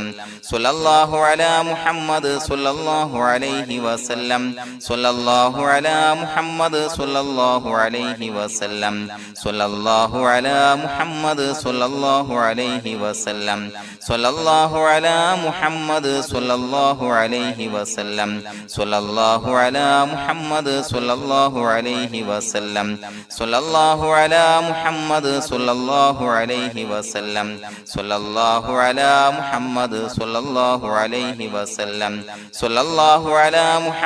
A: സ്വല്ലല്ലാഹു അലാ മുഹമ്മദ് സ്വല്ലല്ലാഹു അലൈഹി വസല്ലം സ്വല്ലല്ലാഹു അലാ മുഹമ്മദ് സ്വല്ലല്ലാഹു അലൈഹി വസല്ലം സ്വല്ലല്ലാഹു അലാ മുഹമ്മദ് സ്വല്ലല്ലാഹു അലൈഹി വസല്ലം സ്വല്ലല്ലാഹു അലാ മുഹമ്മദ് സ്വല്ലല്ലാഹു അലൈഹി വസല്ലം സ്വല്ലല്ലാഹു അലാ മുഹമ്മദ് സ്വല്ലല്ലാഹു അലൈഹി വസല്ലം സ്വല്ലല്ലാഹു അലാ മുഹമ്മദ് സ്വല്ലല്ലാഹു അലൈഹി വസല്ലം സ്വല്ലല്ലാഹു അലാ മുഹമ്മദ് സ്വല്ലല്ലാഹു അലൈഹി വസല്ലം സ്വല്ലല്ലാഹു അലാ മുഹമ്മദ് സ്വല്ലല്ലാഹു അലൈഹി വസല്ലം സ്വല്ലല്ലാഹു അലാ മുഹമ്മദ് സ്വല്ലല്ലാഹു അലൈഹി വസല്ലം സ്വല്ലല്ലാഹു അലാ മുഹമ്മദ്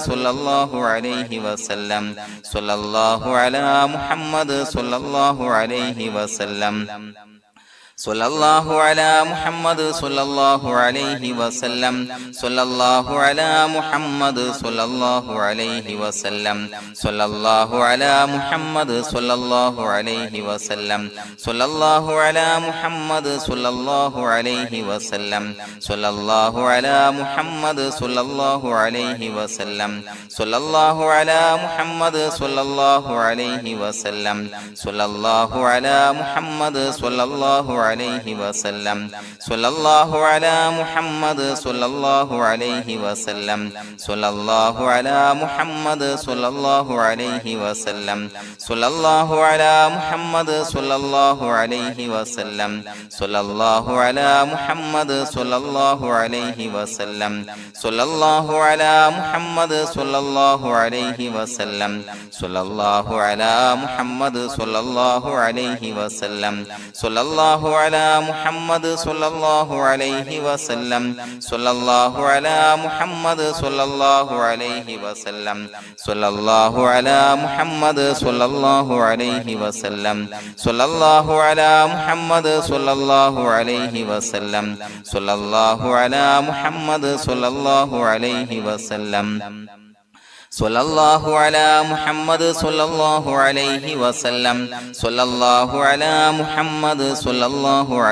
A: സ്വല്ലല്ലാഹു അലൈഹി വസല്ലം സ്വല്ലല്ലാഹു അലാ മുഹമ്മദ് സ്വല്ലല്ലാഹു അലൈഹി വസല്ലം സ്വല്ലല്ലാഹു അലാ മുഹമ്മദ് സ്വല്ലല്ലാഹു അലൈഹി വസല്ലം സ്വല്ലല്ലാഹു അലാ മുഹമ്മദ് സ്വല്ലല്ലാഹു അലൈഹി വസല്ലം സ്വല്ലല്ലാഹു അലാ മുഹമ്മദ് സ്വല്ലല്ലാഹു അലൈഹി വസല്ലം സ്വല്ലല്ലാഹു അലാ മുഹമ്മദ് സ്വല്ലല്ലാഹു അലൈഹി വസല്ലം സ്വല്ലല്ലാഹു അലാ മുഹമ്മദ് സ്വല്ലല്ലാഹു അലൈഹി വസല്ലം സ്വല്ലല്ലാഹു അലാ മുഹമ്മദ് സ്വല്ലല്ലാഹു അലൈഹി വസല്ലം സ്വല്ലല്ലാഹു അലാ മുഹമ്മദ് സ്വല്ലല്ലാഹു അലൈഹി വസല്ലം സ്വല്ലല്ലാഹു അലാ മുഹമ്മദ് സ്വല്ലല്ലാഹു അലൈഹി വസല്ലം സ്വല്ലല്ലാഹു അലാ മുഹമ്മദ് സ്വല്ലല്ലാഹു അലൈഹി വസല്ലം സ്വല്ലല്ലാഹു അലാ മുഹമ്മദ് സ്വല്ലല്ലാഹു അലൈഹി വസല്ലം സ്വല്ലല്ലാഹു അലാ മുഹമ്മദ് സ്വല്ലല്ലാഹു അലൈഹി വസല്ലം സ്വല്ലല്ലാഹു അലാ മുഹമ്മദ് സ്വല്ലല്ലാഹു അലൈഹി വസല്ലം സ്വല്ലല്ലാഹു അലാ മുഹമ്മദ് സ്വല്ലല്ലാഹു അലൈഹി വസല്ലം സ്വല്ലല്ലാഹു അലാ മുഹമ്മദ് സ്വല്ലല്ലാഹു അലൈഹി വസല്ലം സ്വല്ലല്ലാഹു അലാ മുഹമ്മദ് സ്വല്ലല്ലാഹു അലൈഹി വസല്ലം സ്വല്ലല്ലാഹു അലാ മുഹമ്മദ് സ്വല്ലല്ലാഹു അലൈഹി വസല്ലം സ്വല്ലല്ലാഹു അലാ മുഹമ്മദ് സ്വല്ലല്ലാഹു അലൈഹി വസല്ലം സ്വല്ലല്ലാഹു അലാ മുഹമ്മദ് സ്വല്ലല്ലാഹു അലൈഹി വസല്ലം സ്വല്ലല്ലാഹു അലാ മുഹമ്മദ് സ്വല്ലല്ലാഹു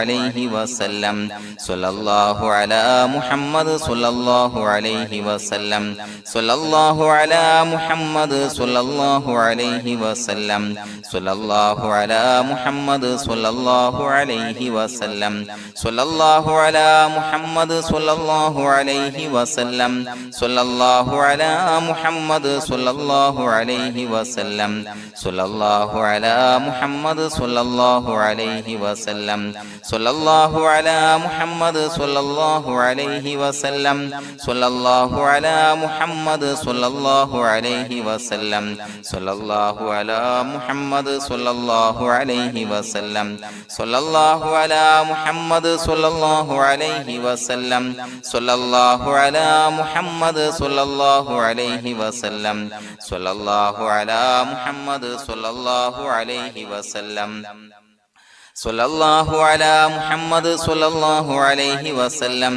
A: അലൈഹി വസല്ലം സ്വല്ലല്ലാഹു അലാ മുഹമ്മദ് സ്വല്ലല്ലാഹു അലൈഹി വസല്ലം സ്വല്ലല്ലാഹു അലാ മുഹമ്മദ് സ്വല്ലല്ലാഹു അലൈഹി വസല്ലം സ്വല്ലല്ലാഹു അലാ മുഹമ്മദ് സ്വല്ലല്ലാഹു അലൈഹി വസല്ലം സ്വല്ലല്ലാഹു അലാ മുഹമ്മദ് സ്വല്ലല്ലാഹു അലൈഹി വസല്ലം സ്വല്ലല്ലാഹു അലാ മുഹമ്മദ് സ്വല്ലല്ലാഹു അലൈഹി വസല്ലം സ്വല്ലല്ലാഹു അലാ മുഹമ്മദ് സ്വല്ലല്ലാഹു അലൈഹി വസല്ലം സ്വല്ലല്ലാഹു അലാ മുഹമ്മദ് സ്വല്ലല്ലാഹു അലൈഹി വസല്ലം സ്വല്ലല്ലാഹു അലാ മുഹമ്മദ് സ്വല്ലല്ലാഹു അലൈഹി വസല്ലം സ്വല്ലല്ലാഹു അലാ മുഹമ്മദ് സ്വല്ലല്ലാഹു അലൈഹി വസല്ലം സ്വല്ലല്ലാഹു അലാ മുഹമ്മദ് സ്വല്ലല്ലാഹു അലൈഹി വസല്ലം സ്വല്ലല്ലാഹു അലാ മുഹമ്മദ് സ്വല്ലല്ലാഹു അലൈഹി വസല്ലം സ്വല്ലല്ലാഹു അലാ മുഹമ്മദ് സ്വല്ലല്ലാഹു അലൈഹി വസല്ലം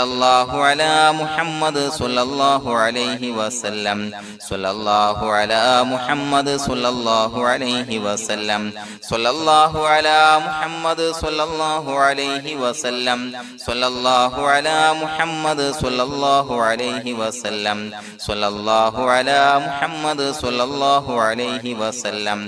A: സ്വല്ലല്ലാഹു അലാ മുഹമ്മദ് സ്വല്ലല്ലാഹു അലൈഹി വസല്ലം സ്വല്ലല്ലാഹു അലാ മുഹമ്മദ് സ്വല്ലല്ലാഹു അലൈഹി വസല്ലം സ്വല്ലല്ലാഹു അലാ മുഹമ്മദ് സ്വല്ലല്ലാഹു അലൈഹി വസല്ലം സ്വല്ലല്ലാഹു അലാ മുഹമ്മദ് സ്വല്ലല്ലാഹു അലൈഹി വസല്ലം സ്വല്ലല്ലാഹു അലാ മുഹമ്മദ് സ്വല്ലല്ലാഹു അലൈഹി വസല്ലം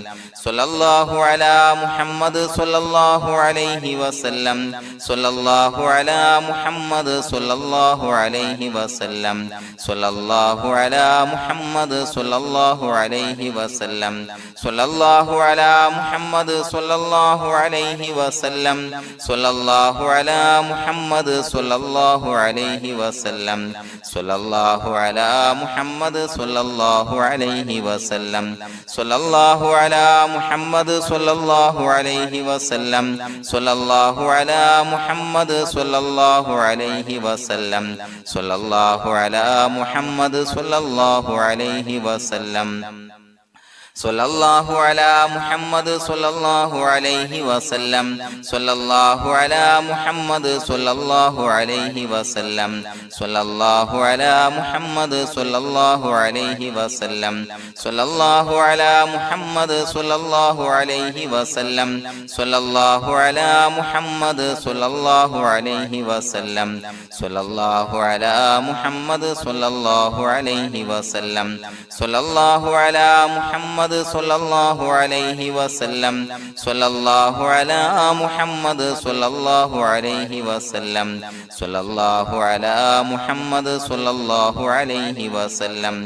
A: സ്വല്ലല്ലാഹു അലാ മുഹമ്മദ് സ്വല്ലല്ലാഹു സ്വല്ലല്ലാഹു അലൈഹി വസല്ലം സ്വല്ലല്ലാഹു അലാ മുഹമ്മദ് സ്വല്ലല്ലാഹു അലൈഹി വസല്ലം സ്വല്ലല്ലാഹു അലാ മുഹമ്മദ് സ്വല്ലല്ലാഹു അലൈഹി വസല്ലം സ്വല്ലല്ലാഹു അലാ മുഹമ്മദ് സ്വല്ലല്ലാഹു അലൈഹി വസല്ലം സ്വല്ലല്ലാഹു അലാ മുഹമ്മദ് സ്വല്ലല്ലാഹു അലൈഹി വസല്ലം സ്വല്ലല്ലാഹു അലാ മുഹമ്മദ് സ്വല്ലല്ലാഹു അലൈഹി വസല്ലം സ്വല്ലല്ലാഹു അലാ മുഹമ്മദ് സ്വല്ലല്ലാഹു അലൈഹി വസല്ലം സ്വല്ലല്ലാഹു അലാ മുഹമ്മദ് സ്വല്ലല്ലാഹു അലൈഹി വസല്ലം സ്വല്ലല്ലാഹു അലാ മുഹമ്മദ് സ്വല്ലല്ലാഹു അലൈഹി വസല്ലം സ്വല്ലല്ലാഹു അലാ മുഹമ്മദ് സ്വല്ലല്ലാഹു അലൈഹി വസല്ലം സ്വല്ലല്ലാഹു അലാ മുഹമ്മദ് സ്വല്ലല്ലാഹു അലൈഹി വസല്ലം സ്വല്ലല്ലാഹു അലാ മുഹമ്മദ് സ്വല്ലല്ലാഹു അലൈഹി വസല്ലം സ്വല്ലല്ലാഹു അലാ മുഹമ്മദ് സ്വല്ലല്ലാഹു അലൈഹി വസല്ലം സ്വല്ലല്ലാഹു അലാ മുഹമ്മദ് സ്വല്ലല്ലാഹു അലൈഹി വസല്ലം സ്വല്ലല്ലാഹു അലാ മുഹമ്മദ് സ്വല്ലല്ലാഹു അലൈഹി വസല്ലം സ്വല്ലല്ലാഹു അലാ മുഹമ്മദ് സ്വല്ലല്ലാഹു അലൈഹി വസല്ലം സ്വല്ലല്ലാഹു അലാ മുഹമ്മദ് സ്വല്ലല്ലാഹു അലൈഹി വസല്ലം സ്വല്ലല്ലാഹു അലാ മുഹമ്മദ് സ്വല്ലല്ലാഹു അലൈഹി വസല്ലം സ്വല്ലല്ലാഹു അലാ മുഹമ്മദ് സ്വല്ലല്ലാഹു അലൈഹി വസല്ലം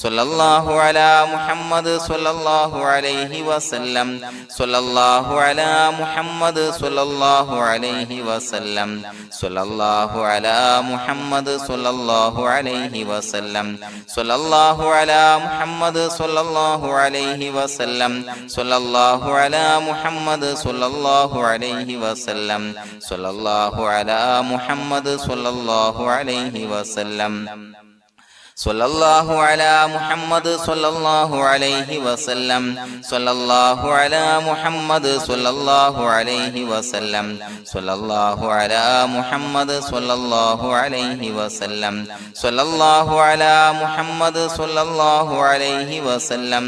A: സ്വല്ലല്ലാഹു അലാ മുഹമ്മദ് സ്വല്ലല്ലാഹു അലൈഹി വസല്ലം സ്വല്ലല്ലാഹു അലാ മുഹമ്മദ് സ്വല്ലല്ലാഹു അലൈഹി വസല്ലം സ്വല്ലല്ലാഹു അലാ മുഹമ്മദ് സ്വല്ലല്ലാഹു അലൈഹി വസല്ലം സ്വല്ലല്ലാഹു അലാ മുഹമ്മദ് സ്വല്ലല്ലാഹു അലൈഹി വസല്ലം സ്വല്ലല്ലാഹു അലാ മുഹമ്മദ് സ്വല്ലല്ലാഹു അലൈഹി വസല്ലം സ്വല്ലല്ലാഹു അലാ മുഹമ്മദ് സ്വല്ലല്ലാഹു അലൈഹി വസല്ലം സ്വല്ലല്ലാഹു അലാ മുഹമ്മദ് സ്വല്ലല്ലാഹു അലൈഹി വസല്ലം സ്വല്ലല്ലാഹു അലാ മുഹമ്മദ് സ്വല്ലല്ലാഹു അലൈഹി വസല്ലം സ്വല്ലല്ലാഹു അലാ മുഹമ്മദ് സ്വല്ലല്ലാഹു അലൈഹി വസല്ലം സ്വല്ലല്ലാഹു അലാ മുഹമ്മദ് സ്വല്ലല്ലാഹു അലൈഹി വസല്ലം സ്വല്ലല്ലാഹു അലാ മുഹമ്മദ് സ്വല്ലല്ലാഹു അലൈഹി വസല്ലം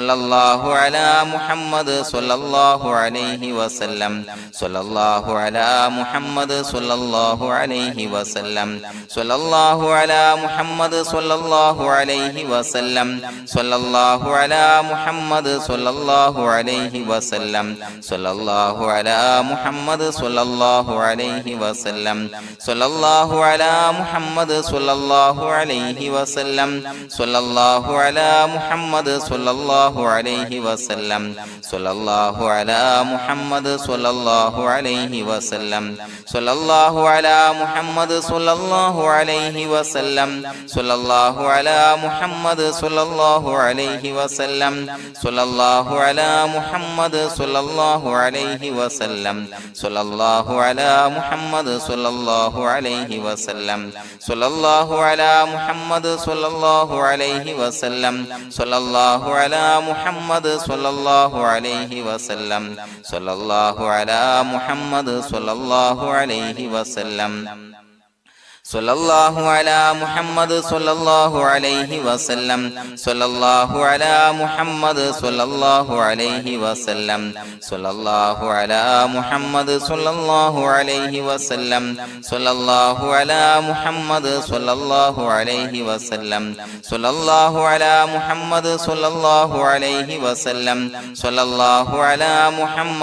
A: സ്വല്ലല്ലാഹു അലാ മുഹമ്മദ് സ്വല്ലല്ലാഹു അലൈഹി വസല്ലം സ്വല്ലല്ലാഹു അലാ മുഹമ്മദ് സ്വല്ലല്ലാഹു അലൈഹി വസല്ലം സ്വല്ലല്ലാഹു അലാ മുഹമ്മദ് സ്വല്ലല്ലാഹു അലൈഹി വസല്ലം സ്വല്ലല്ലാഹു അലാ മുഹമ്മദ് സ്വല്ലല്ലാഹു അലൈഹി വസല്ലം സ്വല്ലല്ലാഹു അലാ മുഹമ്മദ് സ്വല്ലല്ലാഹു അലൈഹി വസല്ലം സ്വല്ലല്ലാഹു അലാ മുഹമ്മദ് സ്വല്ലല്ലാഹു അലൈഹി വസല്ലം സ്വല്ലല്ലാഹു അലാ മുഹമ്മദ് സ്വല്ലല്ലാഹു അലൈഹി വസല്ലം സ്വല്ലല്ലാഹു അലാ മുഹമ്മദ് സ്വല്ലല്ലാഹു അലൈഹി വസല്ലം സ്വല്ലല്ലാഹു അലാ മുഹമ്മദ് സ്വല്ലല്ലാഹു അലൈഹി വസല്ലം സ്വല്ലല്ലാഹു അലാ മുഹമ്മദ് സ്വല്ലല്ലാഹു അലൈഹി വസല്ലം സ്വല്ലല്ലാഹു അലാ മുഹമ്മദ് സ്വല്ലല്ലാഹു അലൈഹി വസല്ലം സ്വല്ലല്ലാഹു അലാ മുഹമ്മദ് സ്വല്ലല്ലാഹു അലൈഹി വസല്ലം സ്വല്ലല്ലാഹു അലാ മുഹമ്മദ് സ്വല്ലല്ലാഹു അലൈഹി വസല്ലം സ്വല്ലല്ലാഹു അലാ മുഹമ്മദ് സ്വല്ലല്ലാഹു അലൈഹി വസല്ലം സ്വല്ലല്ലാഹു അലാ മുഹമ്മദ് സ്വല്ലല്ലാഹു അലൈഹി വസല്ലം സ്വല്ലല്ലാഹു അലാ മുഹമ്മദ് സ്വല്ലല്ലാഹു അലൈഹി വസല്ലം സ്വല്ലല്ലാഹു അലാ മുഹമ്മദ് സ്വല്ലല്ലാഹു അലൈഹി വസല്ലം സ്വല്ലല്ലാഹു അലാ മുഹമ്മദ് സ്വല്ലല്ലാഹു അലൈഹി വസല്ലം സ്വല്ലല്ലാഹു അലാ മുഹമ്മദ് സ്വല്ലല്ലാഹു അലൈഹി വസല്ലം സ്വല്ലല്ലാഹു അലാ മുഹമ്മദ്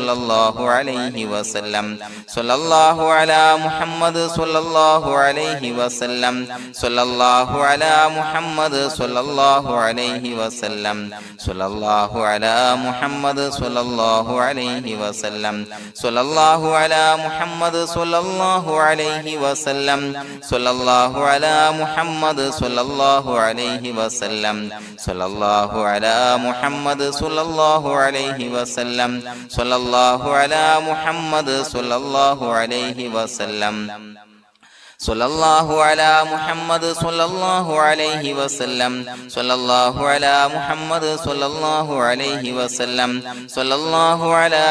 A: സ്വല്ലല്ലാഹു അലൈഹി വസല്ലം സ്വല്ലല്ലാഹു അലാ മുഹമ്മദ് സ്വല്ലല്ലാഹു അലൈഹി വസല്ലം സ്വല്ലല്ലാഹു അലാ മുഹമ്മദ് സ്വല്ലല്ലാഹു അലൈഹി വസല്ലം സ്വല്ലല്ലാഹു അലാ മുഹമ്മദ് സ്വല്ലല്ലാഹു അലൈഹി വസല്ലം സ്വല്ലല്ലാഹു അലാ മുഹമ്മദ് സ്വല്ലല്ലാഹു അലൈഹി വസല്ലം സ്വല്ലല്ലാഹു അലാ മുഹമ്മദ് സ്വല്ലല്ലാഹു അലൈഹി വസല്ലം സ്വല്ലല്ലാഹു അലാ മുഹമ്മദ് സ്വല്ലല്ലാഹു അലൈഹി വസല്ലം സ്വല്ലല്ലാഹു അലാ മുഹമ്മദ് സ്വല്ലല്ലാഹു അലൈഹി വസല്ലം സ്വല്ലല്ലാഹു അലാ മുഹമ്മദ് സ്വല്ലല്ലാഹു അലൈഹി വസല്ലം സ്വല്ലല്ലാഹു അലാ മുഹമ്മദ് സ്വല്ലല്ലാഹു അലൈഹി വസല്ലം സ്വല്ലല്ലാഹു അലാ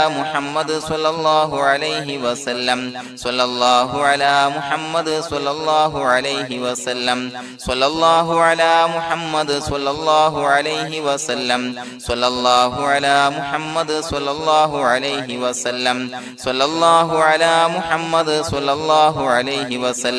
A: മുഹമ്മദ് സ്വല്ലല്ലാഹു അലൈഹി വസല്ലം സ്വല്ലല്ലാഹു അലാ മുഹമ്മദ് സ്വല്ലല്ലാഹു അലൈഹി വസല്ലം സ്വല്ലല്ലാഹു അലാ മുഹമ്മദ് സ്വല്ലല്ലാഹു അലൈഹി വസല്ലം സ്വല്ലല്ലാഹു അലാ മുഹമ്മദ് സ്വല്ലല്ലാഹു അലൈഹി വസല്ലം സ്വല്ലല്ലാഹു അലാ മുഹമ്മദ് സ്വല്ലല്ലാഹു അലൈഹി വസല്ലം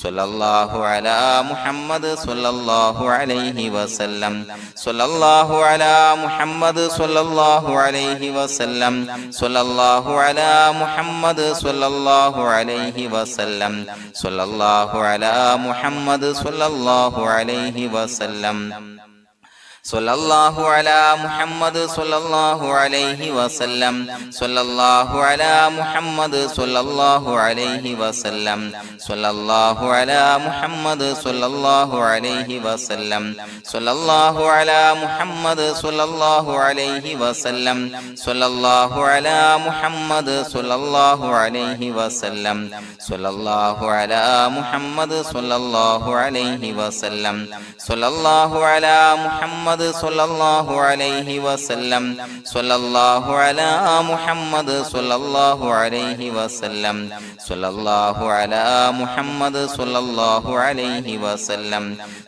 A: സ്വല്ലല്ലാഹു അലാ മുഹമ്മദ് സ്വല്ലല്ലാഹു അലൈഹി വസല്ലം സ്വല്ലല്ലാഹു അലാ മുഹമ്മദ് സ്വല്ലല്ലാഹു അലൈഹി വസല്ലം സ്വല്ലല്ലാഹു അലാ മുഹമ്മദ് സ്വല്ലല്ലാഹു അലൈഹി വസല്ലം സ്വല്ലല്ലാഹു അലാ മുഹമ്മദ് സ്വല്ലല്ലാഹു അലൈഹി വസല്ലം സ്വല്ലല്ലാഹു അലാ മുഹമ്മദ് സ്വല്ലല്ലാഹു അലൈഹി വസല്ലം സ്വല്ലല്ലാഹു അലാ മുഹമ്മദ് സ്വല്ലല്ലാഹു അലൈഹി വസല്ലം സ്വല്ലല്ലാഹു അലാ മുഹമ്മദ് സ്വല്ലല്ലാഹു അലൈഹി വസല്ലം സ്വല്ലല്ലാഹു അലാ മുഹമ്മദ് സ്വല്ലല്ലാഹു അലൈഹി വസല്ലം സ്വല്ലല്ലാഹു അലാ മുഹമ്മദ് സ്വല്ലല്ലാഹു അലൈഹി വസല്ലം സ്വല്ലല്ലാഹു അലാ മുഹമ്മദ് സ്വല്ലല്ലാഹു അലൈഹി വസല്ലം സ്വല്ലല്ലാഹു അലാ മുഹമ്മദ് സ്വല്ലല്ലാഹു അലൈഹി വസല്ലം സ്വല്ലല്ലാഹു അലാ മുഹമ്മദ് സ്വല്ലല്ലാഹു അലൈഹി വസല്ലം സ്വല്ലല്ലാഹു അലാ മുഹമ്മദ് സ്വല്ലല്ലാഹു അലൈഹി വസല്ലം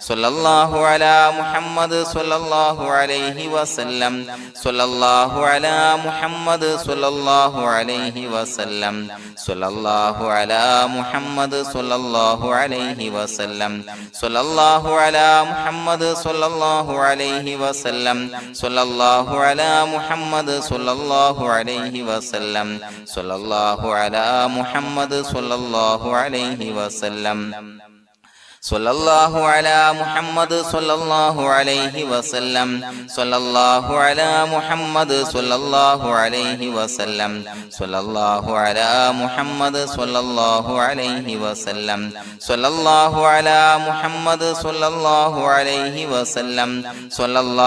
A: സ്വല്ലല്ലാഹു അലാ മുഹമ്മദ് സ്വല്ലല്ലാഹു അലൈഹി വസല്ലം സ്വല്ലല്ലാഹു അലാ മുഹമ്മദ് സ്വല്ലല്ലാഹു അലൈഹി വസല്ലം സ്വല്ലല്ലാഹു അലാ മുഹമ്മദ് സ്വല്ലല്ലാഹു അലൈഹി വസല്ലം സ്വല്ലല്ലാഹു അലാ മുഹമ്മദ് സ്വല്ലല്ലാഹു അലൈഹി വസല്ലം സ്വല്ലല്ലാഹു അലാ മുഹമ്മദ് സ്വല്ലല്ലാഹു അലൈഹി വസല്ലം സ്വല്ലല്ലാഹു അലാ മുഹമ്മദ് സ്വല്ലല്ലാഹു അലൈഹി വസല്ലം സ്വല്ലല്ലാഹു അലാ മുഹമ്മദ് സ്വല്ലല്ലാഹു അലൈഹി വസല്ലം സ്വല്ലല്ലാഹു അലാ മുഹമ്മദ് സ്വല്ലല്ലാഹു അലൈഹി വസല്ലം സ്വല്ലല്ലാഹു അലാ മുഹമ്മദ് സ്വല്ലല്ലാഹു അലൈഹി വസല്ലം സ്വല്ലല്ലാഹു അലാ മുഹമ്മദ് സ്വല്ലല്ലാഹു അലൈഹി വസല്ലം സ്വല്ലല്ലാഹു അലാ മുഹമ്മദ് സ്വല്ലല്ലാഹു അലൈഹി വസല്ലം സ്വല്ലല്ലാഹു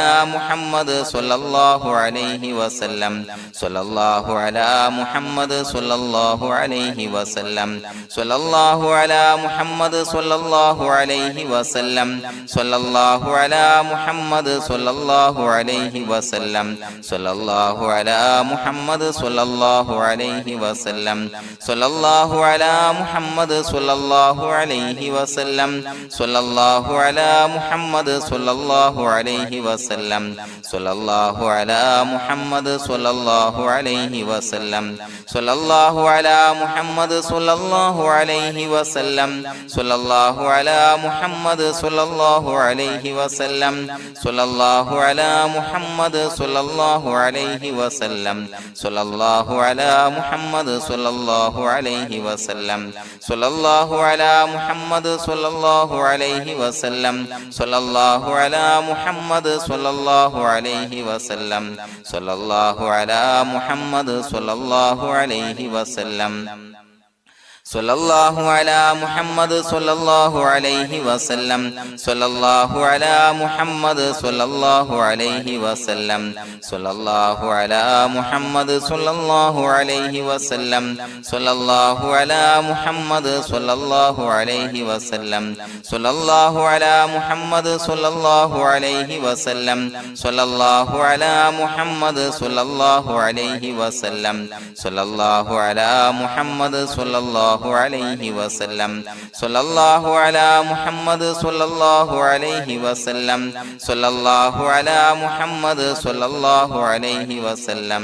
A: അലാ മുഹമ്മദ് സ്വല്ലല്ലാഹു അലൈഹി വസല്ലം സ്വല്ലല്ലാഹു അലാ മുഹമ്മദ് സ്വല്ലല്ലാഹു അലൈഹി വസല്ലം സ്വല്ലല്ലാഹു അലാ മുഹമ്മദ് സ്വല്ലല്ലാഹു അലൈഹി വസല്ലം സ്വല്ലല്ലാഹു അലാ മുഹമ്മദ് സ്വല്ലല്ലാഹു അലൈഹി വസല്ലം സ്വല്ലല്ലാഹു അലാ മുഹമ്മദ് സ്വല്ലല്ലാഹു അലൈഹി വസല്ലം സ്വല്ലല്ലാഹു അലാ മുഹമ്മദ് സ്വല്ലല്ലാഹു അലൈഹി വസല്ലം സ്വല്ലല്ലാഹു അലാ മുഹമ്മദ് സ്വല്ലല്ലാഹു അലൈഹി വസല്ലം സ്വല്ലല്ലാഹു അലാ മുഹമ്മദ് സ്വല്ലല്ലാഹു അലൈഹി വസല്ലം സ്വല്ലല്ലാഹു അലാ മുഹമ്മദ് സ്വല്ലല്ലാഹു അലൈഹി വസല്ലം സ്വല്ലല്ലാഹു അലാ മുഹമ്മദ് സ്വല്ലല്ലാഹു അലൈഹി വസല്ലം സ്വല്ലല്ലാഹു അലാ മുഹമ്മദ് സ്വല്ലല്ലാഹു അലൈഹി വസല്ലം സ്വല്ലല്ലാഹു അലാ മുഹമ്മദ് സ്വല്ലല്ലാഹു അലൈഹി വസല്ലം സ്വല്ലല്ലാഹു അലാ മുഹമ്മദ് സ്വല്ലല്ലാഹു അലൈഹി വസല്ലം സ്വല്ലല്ലാഹു അലാ മുഹമ്മദ് സ്വല്ലല്ലാഹു അലൈഹി വസല്ലം സ്വല്ലല്ലാഹു അലാ മുഹമ്മദ് സ്വല്ലല്ലാഹു അലൈഹി വസല്ലം സ്വല്ലല്ലാഹു അലാ മുഹമ്മദ് സ്വല്ലല്ലാഹു അലൈഹി വസല്ലം സ്വല്ലല്ലാഹു അലാ മുഹമ്മദ് സ്വല്ലല്ലാഹു അലൈഹി വസല്ലം സ്വല്ലല്ലാഹു അലാ മുഹമ്മദ് സ്വല്ലല്ലാഹു അലൈഹി വസല്ലം സ്വല്ലല്ലാഹു അലാ മുഹമ്മദ് സ്വല്ലല്ലാഹു അലൈഹി വസല്ലം സ്വല്ലല്ലാഹു അലാ മുഹമ്മദ് സ്വല്ലല്ലാഹു അലൈഹി വസല്ലം സ്വല്ലല്ലാഹു അലാ മുഹമ്മദ് സ്വല്ലല്ലാഹു അലൈഹി വസല്ലം സ്വല്ലല്ലാഹു അലാ മുഹമ്മദ് സ്വല്ലല്ലാഹു അലൈഹി വസല്ലം സ്വല്ലല്ലാഹു അലാ മുഹമ്മദ് സ്വല്ലല്ലാഹു അലൈഹി വസല്ലം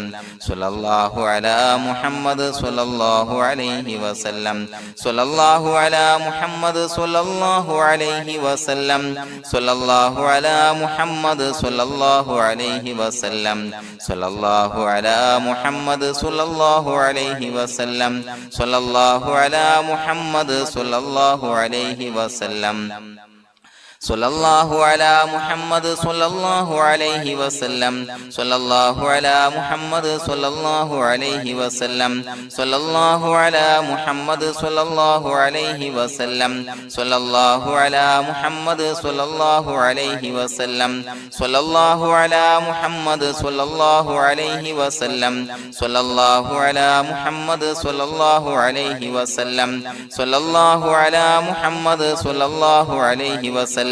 A: സ്വല്ലല്ലാഹു അലാ മുഹമ്മദ് സ്വല്ലല്ലാഹു അലൈഹി വസല്ലം സ്വല്ലല്ലാഹു അലാ മുഹമ്മദ് സ്വല്ലല്ലാഹു അലൈഹി വസല്ലം സ്വല്ലല്ലാഹു അലാ മുഹമ്മദ് സ്വല്ലല്ലാഹു അലൈഹി വസല്ലം സ്വല്ലല്ലാഹു അലാ മുഹമ്മദ് സ്വല്ലല്ലാഹു അലൈഹി വസല്ലം സ്വല്ലല്ലാഹു അലാ മുഹമ്മദ് സ്വല്ലല്ലാഹു അലൈഹി വസല്ലം സ്വല്ലല്ലാഹു അലാ മുഹമ്മദ് സ്വല്ലല്ലാഹു അലൈഹി വസല്ലം സ്വല്ലല്ലാഹു അലാ മുഹമ്മദ് സ്വല്ലല്ലാഹു അലൈഹി വസല്ലം സ്വല്ലല്ലാഹു അലാ മുഹമ്മദ് സ്വല്ലല്ലാഹു അലൈഹി വസല്ലം സ്വല്ലല്ലാഹു അലാ മുഹമ്മദ് സ്വല്ലല്ലാഹു അലൈഹി വസല്ലം സ്വല്ലല്ലാഹു അലാ മുഹമ്മദ് സ്വല്ലല്ലാഹു അലൈഹി വസല്ലം സ്വല്ലല്ലാഹു അലാ മുഹമ്മദ് സ്വല്ലല്ലാഹു അലൈഹി വസല്ലം സ്വല്ലല്ലാഹു അലാ മുഹമ്മദ് സ്വല്ലല്ലാഹു അലൈഹി വസല്ലം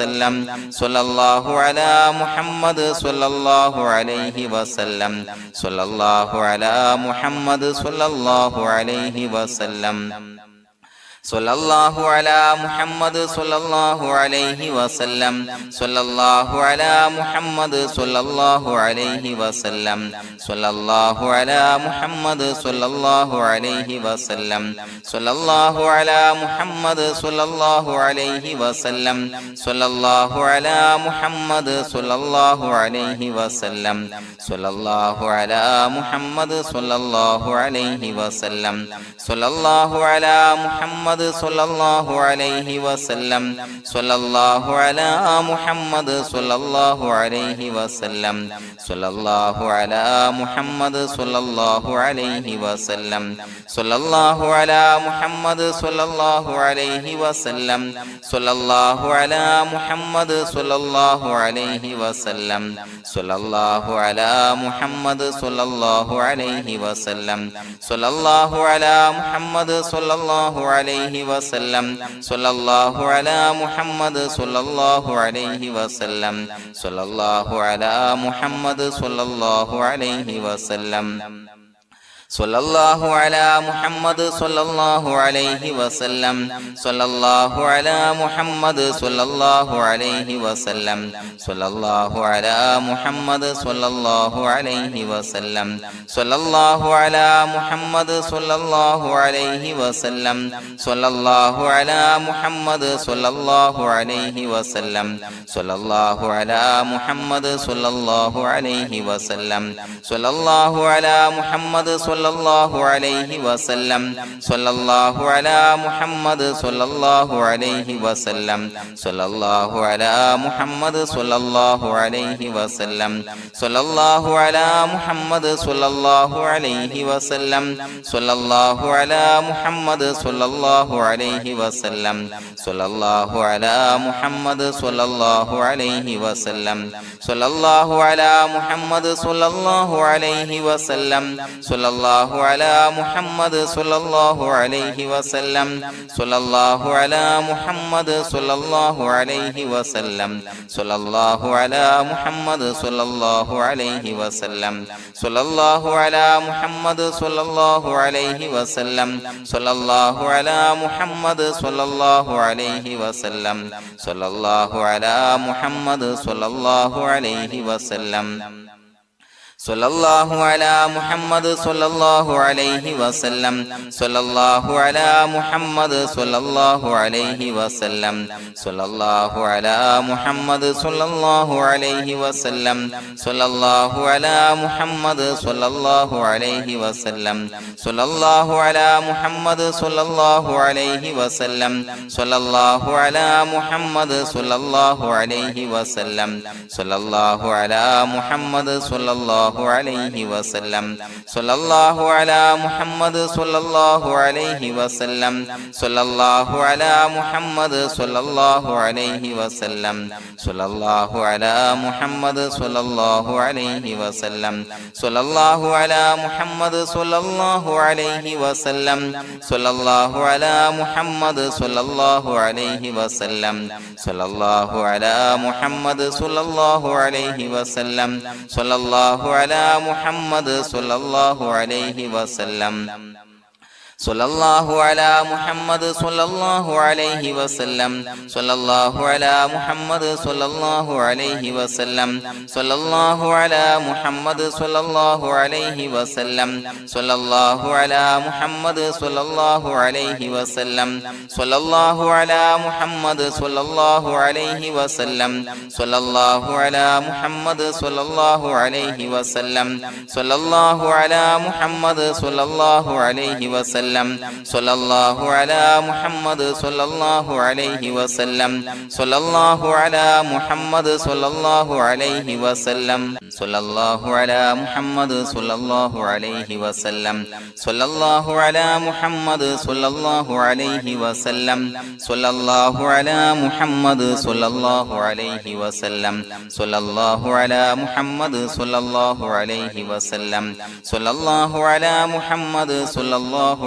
A: വസല്ലം സ്വല്ലല്ലാഹു അലാ മുഹമ്മദ് സ്വല്ലല്ലാഹു അലൈഹി വസല്ലം സ്വല്ലല്ലാഹു അലാ മുഹമ്മദ് സ്വല്ലല്ലാഹു അലൈഹി വസല്ലം സ്വല്ലല്ലാഹു അലാ മുഹമ്മദ് സ്വല്ലല്ലാഹു അലൈഹി വസല്ലം സ്വല്ലല്ലാഹു അലാ മുഹമ്മദ് സ്വല്ലല്ലാഹു അലൈഹി വസല്ലം സ്വല്ലല്ലാഹു അലാ മുഹമ്മദ് സ്വല്ലല്ലാഹു അലൈഹി വസല്ലം സ്വല്ലല്ലാഹു അലാ മുഹമ്മദ് സ്വല്ലല്ലാഹു അലൈഹി വസല്ലം സ്വല്ലല്ലാഹു അലാ മുഹമ്മദ് സ്വല്ലല്ലാഹു അലൈഹി വസല്ലം സ്വല്ലല്ലാഹു അലാ മുഹമ്മദ് സ്വല്ലല്ലാഹു അലൈഹി വസല്ലം സ്വല്ലല്ലാഹു അലാ മുഹമ്മദ് സ്വല്ലല്ലാഹു അലൈഹി വസല്ലം സ്വല്ലല്ലാഹു അലാ മുഹമ്മദ് സ്വല്ലല്ലാഹു അലൈഹി വസല്ലം സ്വല്ലല്ലാഹു അലാ മുഹമ്മദ് സ്വല്ലല്ലാഹു അലൈഹി വസല്ലം സ്വല്ലല്ലാഹു അലാ മുഹമ്മദ് സ്വല്ലല്ലാഹു അലൈഹി വസല്ലം സ്വല്ലല്ലാഹു അലാ മുഹമ്മദ് സ്വല്ലല്ലാഹു അലൈഹി വസല്ലം സ്വല്ലല്ലാഹു അലാ മുഹമ്മദ് സ്വല്ലല്ലാഹു അലൈഹി വസല്ലം സ്വല്ലല്ലാഹു അലാ മുഹമ്മദ് സ്വല്ലല്ലാഹു അലൈഹി വസല്ലം സ്വല്ലല്ലാഹു അലാ മുഹമ്മദ് സ്വല്ലല്ലാഹു അലൈഹി വസല്ലം സ്വല്ലല്ലാഹു അലാ മുഹമ്മദ് സ്വല്ലല്ലാഹു അലൈഹി വസല്ലം സ്വല്ലല്ലാഹു അലാ മുഹമ്മദ് സ്വല്ലല്ലാഹു അലൈഹി വസല്ലം സ്വല്ലല്ലാഹു അലാ മുഹമ്മദ് സ്വല്ലല്ലാഹു അലൈഹി വസല്ലം സ്വല്ലല്ലാഹു അലാ മുഹമ്മദ് സ്വല്ലല്ലാഹു അലൈഹി വസല്ലം സ്വല്ലല്ലാഹു അലാ മുഹമ്മദ് സ്വല്ലല്ലാഹു അലൈഹി വസല്ലം സ്വല്ലല്ലാഹു അലാ മുഹമ്മദ് സ്വല്ലല്ലാഹു അലൈഹി വസല്ലം സ്വല്ലല്ലാഹു അലാ മുഹമ്മദ് സ്വല്ലല്ലാഹു അലൈഹി വസല്ലം സ്വല്ലല്ലാഹു അലാ മുഹമ്മദ് സ്വല്ലല്ലാഹു അലൈഹി വസല്ലം സ്വല്ലല്ലാഹു അലാ മുഹമ്മദ് സ്വല്ലല്ലാഹു അലൈഹി വസല്ലം സ്വല്ലല്ലാഹു അലാ മുഹമ്മദ് സ്വല്ലല്ലാഹു അലൈഹി വസല്ലം സ്വല്ലല്ലാഹു അലാ മുഹമ്മദ് സ്വല്ലല്ലാഹു അലൈഹി വസല്ലം സ്വല്ലല്ലാഹു അലാ മുഹമ്മദ് സ്വല്ലല്ലാഹു അലൈഹി വസല്ലം സ്വല്ലല്ലാഹു അലാ മുഹമ്മദ് സ്വല്ലല്ലാഹു അലൈഹി വസല്ലം സ്വല്ലല്ലാഹു അലാ മുഹമ്മദ് സ്വല്ലല്ലാഹു അലൈഹി വസല്ലം സ്വല്ലല്ലാഹു അലാ മുഹമ്മദ് സ്വല്ലല്ലാഹു അലൈഹി വസല്ലം സ്വല്ലല്ലാഹു അലാ മുഹമ്മദ് സ്വല്ലല്ലാഹു അലൈഹി വസല്ലം സ്വല്ലല്ലാഹു അലാ മുഹമ്മദ് സ്വല്ലല്ലാഹു അലൈഹി വസല്ലം സ്വല്ലല്ലാഹു അലാ മുഹമ്മദ് സ്വല്ലല്ലാഹു അലൈഹി വസല്ലം സ്വല്ലല്ലാഹു അലാ മുഹമ്മദ് സ്വല്ലല്ലാഹു അലൈഹി വസല്ലം സ്വല്ലല്ലാഹു അലാ മുഹമ്മദ് സ്വല്ലല്ലാഹു അലൈഹി വസല്ലം സ്വല്ലല്ലാഹു അലാ മുഹമ്മദ് സ്വല്ലല്ലാഹു അലൈഹി വസല്ലം സ്വല്ലല്ലാഹു അലാ മുഹമ്മദ് സ്വല്ലല്ലാഹു അലൈഹി വസല്ലം സ്വല്ലല്ലാഹു അലാ മുഹമ്മദ് സ്വല്ലല്ലാഹു അലൈഹി വസല്ലം സ്വല്ലല്ലാഹു അലാ മുഹമ്മദ് സ്വല്ലല്ലാഹു അലൈഹി വസല്ലം സ്വല്ലല്ലാഹു അലാ മുഹമ്മദ് സ്വല്ലല്ലാഹു അലൈഹി വസല്ലം സ്വല്ലല്ലാഹു അലാ മുഹമ്മദ് സ്വല്ലല്ലാഹു അലൈഹി വസല്ലം സ്വല്ലല്ലാഹു അലാ മുഹമ്മദ് സ്വല്ലല്ലാഹു അലൈഹി വസല്ലം സ്വല്ലല്ലാഹു അലാ മുഹമ്മദ് സ്വല്ലല്ലാഹു അലൈഹി വസല്ലം സ്വല്ലല്ലാഹു അലാ മുഹമ്മദ് സ്വല്ലല്ലാഹു അലൈഹി വസല്ലം സ്വല്ലല്ലാഹു അലാ മുഹമ്മദ് സ്വല്ലല്ലാഹു അലൈഹി വസല്ലം സ്വല്ലല്ലാഹു അലാ മുഹമ്മദ് സ്വല്ലല്ലാഹു അലൈഹി വസല്ലം സ്വല്ലല്ലാഹു അലാ മുഹമ്മദ് സ്വല്ലല്ലാഹു അലൈഹി വസല്ലം സ്വല്ലല്ലാഹു അലാ മുഹമ്മദ് സ്വല്ലല്ലാഹു അലൈഹി വസല്ലം സ്വല്ലല്ലാഹു അലാ മുഹമ്മദ് സ്വല്ലല്ലാഹു അലൈഹി വസല്ലം സ്വല്ലല്ലാഹു അലാ മുഹമ്മദ് സ്വല്ലല്ലാഹു അലൈഹി വസല്ലം സ്വല്ലല്ലാഹു അലാ മുഹമ്മദ് സ്വല്ലല്ലാഹു അലൈഹി വസല്ലം സ്വല്ലല്ലാഹു അലാ മുഹമ്മദ് സ്വല്ലല്ലാഹു അലൈഹി വസല്ലം സ്വല്ലല്ലാഹു അലാ മുഹമ്മദ് സ്വല്ലല്ലാഹു അലൈഹി വസല്ലം സ്വല്ലല്ലാഹു അലാ മുഹമ്മദ് സ്വല്ലല്ലാഹു അലൈഹി വസല്ലം സ്വല്ലല്ലാഹു അലാ മുഹമ്മദ് സ്വല്ലല്ലാഹു അലൈഹി വസല്ലം സ്വല്ലല്ലാഹു അലാ മുഹമ്മദ് സ്വല്ലല്ലാഹു അലൈഹി വസല്ലം സ്വല്ലല്ലാഹു അലാ മുഹമ്മദ് സ്വല്ലല്ലാഹു അലൈഹി വസല്ലം സ്വല്ലല്ലാഹു അലാ മുഹമ്മദ് സ്വല്ലല്ലാഹു അലൈഹി വസല്ലം സ്വല്ലല്ലാഹു അലാ മുഹമ്മദ് സ്വല്ലല്ലാഹു അലൈഹി വസല്ലം സ്വല്ലല്ലാഹു അലാ മുഹമ്മദ് സ്വല്ലല്ലാഹു അലൈഹി വസല്ലം സ്വല്ലല്ലാഹു അലാ മുഹമ്മദ് സ്വല്ലല്ലാഹു അലൈഹി വസല്ലം സ്വല്ലല്ലാഹു അലാ മുഹമ്മദ് സ്വല്ലല്ലാഹു അലൈഹി വസല്ലം സ്വല്ലല്ലാഹു അലാ മുഹമ്മദ് സ്വല്ലല്ലാഹു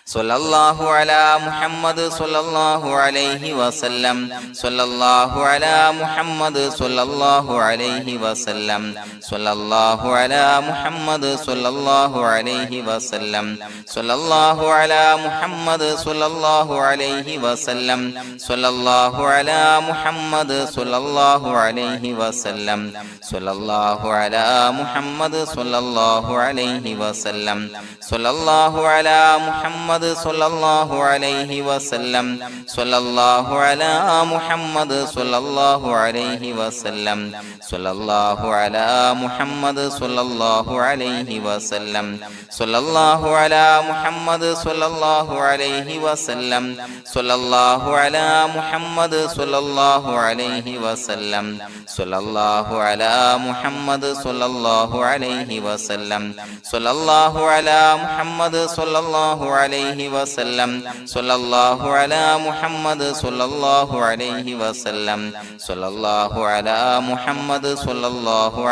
A: സ്വല്ലല്ലാഹു അലാ മുഹമ്മദ് സ്വല്ലല്ലാഹു അലൈഹി വസല്ലം സ്വല്ലല്ലാഹു അലാ മുഹമ്മദ് സ്വല്ലല്ലാഹു അലൈഹി വസല്ലം സ്വല്ലല്ലാഹു അലാ മുഹമ്മദ് സ്വല്ലല്ലാഹു അലൈഹി വസല്ലം സ്വല്ലല്ലാഹു അലാ മുഹമ്മദ് സ്വല്ലല്ലാഹു അലൈഹി വസല്ലം സ്വല്ലല്ലാഹു അലാ മുഹമ്മദ് സ്വല്ലല്ലാഹു അലൈഹി വസല്ലം സ്വല്ലല്ലാഹു അലാ മുഹമ്മദ് സ്വല്ലല്ലാഹു അലൈഹി വസല്ലം സ്വല്ലല്ലാഹു അലാ മുഹമ്മദ് സ്വല്ലല്ലാഹു അലൈഹി വസല്ലം സ്വല്ലല്ലാഹു അലാ മുഹമ്മദ് സ്വല്ലല്ലാഹു അലൈഹി വസല്ലം സ്വല്ലല്ലാഹു അലാ മുഹമ്മദ് സ്വല്ലല്ലാഹു അലൈഹി വസല്ലം സ്വല്ലല്ലാഹു അലാ മുഹമ്മദ് സ്വല്ലല്ലാഹു അലൈഹി വസല്ലം സ്വല്ലല്ലാഹു അലാ മുഹമ്മദ് സ്വല്ലല്ലാഹു അലൈഹി വസല്ലം സ്വല്ലല്ലാഹു അലാ മുഹമ്മദ് സ്വല്ലല്ലാഹു അലൈഹി വസല്ലം സ്വല്ലല്ലാഹു അലാ മുഹമ്മദ് സ്വല്ലല്ലാഹു അലൈഹി വസല്ലം സ്വല്ലല്ലാഹു അലാ മുഹമ്മദ് സ്വല്ലല്ലാഹു അലൈഹി വസല്ലം സ്വല്ലല്ലാഹു അലാ മുഹമ്മദ് സ്വല്ലല്ലാഹു അലൈഹി വസല്ലം സ്വല്ലല്ലാഹു അലാ മുഹമ്മദ് സ്വല്ലല്ലാഹു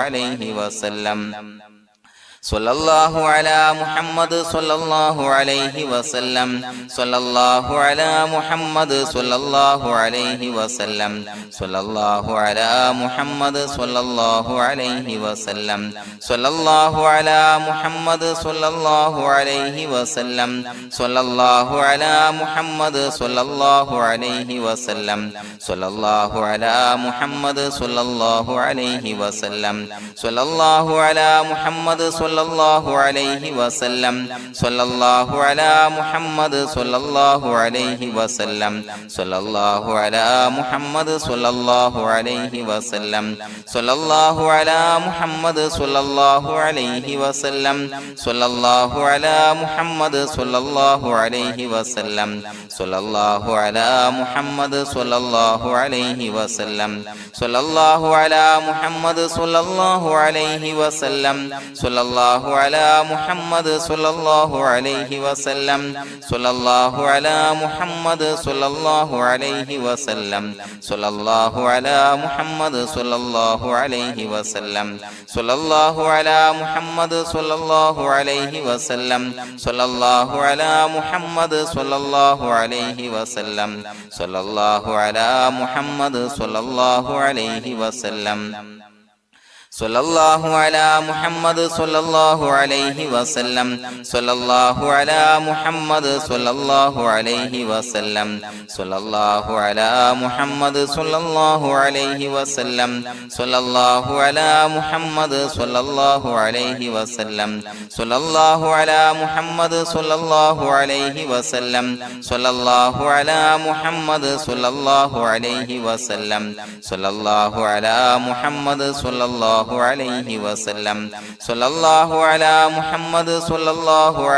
A: അലൈഹി വസല്ലം സ്വല്ലല്ലാഹു അലാ മുഹമ്മദ് സ്വല്ലല്ലാഹു അലൈഹി വസല്ലം സ്വല്ലല്ലാഹു അലാ മുഹമ്മദ് സ്വല്ലല്ലാഹു അലൈഹി വസല്ലം സ്വല്ലല്ലാഹു അലാ മുഹമ്മദ് സ്വല്ലല്ലാഹു അലൈഹി വസല്ലം സ്വല്ലല്ലാഹു അലാ മുഹമ്മദ് സ്വല്ലല്ലാഹു അലൈഹി വസല്ലം സ്വല്ലല്ലാഹു അലാ മുഹമ്മദ് സ്വല്ലല്ലാഹു അലൈഹി വസല്ലം സ്വല്ലല്ലാഹു അലാ മുഹമ്മദ് സ്വല്ലല്ലാഹു അലൈഹി വസല്ലം സ്വല്ലല്ലാഹു അലാ മുഹമ്മദ് സ്വല്ലല്ലാഹു അലൈഹി വസല്ലം സ്വല്ലല്ലാഹു അലാ മുഹമ്മദ് സ്വല്ലല്ലാഹു അലൈഹി വസല്ലം സ്വല്ലല്ലാഹു അലാ മുഹമ്മദ് സ്വല്ലല്ലാഹു അലൈഹി വസല്ലം സ്വല്ലല്ലാഹു അലാ മുഹമ്മദ് സ്വല്ലല്ലാഹു അലൈഹി വസല്ലം സ്വല്ലല്ലാഹു അലാ മുഹമ്മദ് സ്വല്ലല്ലാഹു അലൈഹി വസല്ലം സ്വല്ലല്ലാഹു അലാ മുഹമ്മദ് സ്വല്ലല്ലാഹു അലൈഹി വസല്ലം സ്വല്ലല്ലാഹു അലാ മുഹമ്മദ് സ്വല്ലല്ലാഹു അലൈഹി വസല്ലം സ്വല്ലല്ലാഹു അലാ മുഹമ്മദ് സ്വല്ലല്ലാഹു അലൈഹി വസല്ലം സ്വല്ലല്ലാഹു അലാ മുഹമ്മദ് സ്വല്ലല്ലാഹു അലൈഹി വസല്ലം സ്വല്ലല്ലാഹു അലാ മുഹമ്മദ് സ്വല്ലല്ലാഹു അലൈഹി വസല്ലം സ്വല്ലല്ലാഹു അലാ മുഹമ്മദ് സ്വല്ലല്ലാഹു അലൈഹി വസല്ലം സ്വല്ലല്ലാഹു അലാ മുഹമ്മദ് സ്വല്ലല്ലാഹു അലൈഹി വസല്ലം സ്വല്ലല്ലാഹു അലാ മുഹമ്മദ് സ്വല്ലല്ലാഹു അലൈഹി വസല്ലം സ്വല്ലല്ലാഹു അലാ മുഹമ്മദ് സ്വല്ലല്ലാഹു അലൈഹി വസല്ലം സ്വല്ലല്ലാഹു അലാ മുഹമ്മദ് സ്വല്ലല്ലാഹു അലൈഹി വസല്ലം സ്വല്ലല്ലാഹു അലാ മുഹമ്മദ് സ്വല്ലല്ലാഹു അലൈഹി വസല്ലം സ്വല്ലല്ലാഹു അലാ മുഹമ്മദ് സ്വല്ലല്ലാഹു അലൈഹി വസല്ലം സ്വല്ലല്ലാഹു അലാ മുഹമ്മദ് സ്വല്ലല്ലാഹു അലൈഹി വസല്ലം സ്വല്ലല്ലാഹു അലാ മുഹമ്മദ് സ്വല്ലല്ലാഹു അലൈഹി വസല്ലം സ്വല്ലല്ലാഹു അലാ മുഹമ്മദ് സ്വല്ലല്ലാഹു അലൈഹി വസല്ലം സ്വല്ലല്ലാഹു അലാ മുഹമ്മദ് സ്വല്ലല്ലാഹു അലൈഹി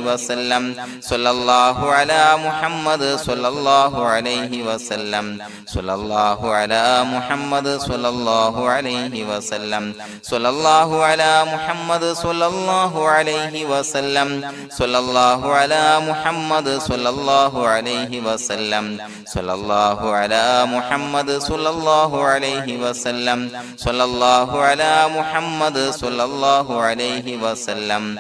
A: വസല്ലം സ്വല്ലല്ലാഹു അലാ മുഹമ്മദ് സ്വല്ലല്ലാഹു അലൈഹി വസല്ലം സ്വല്ലല്ലാഹു അലാ മുഹമ്മദ് സ്വല്ലല്ലാഹു അലൈഹി വസല്ലം സ്വല്ലല്ലാഹു അലാ മുഹമ്മദ് സ്വല്ലല്ലാഹു അലൈഹി വസല്ലം സ്വല്ലല്ലാഹു അലാ മുഹമ്മദ് സ്വല്ലല്ലാഹു അലൈഹി വസല്ലം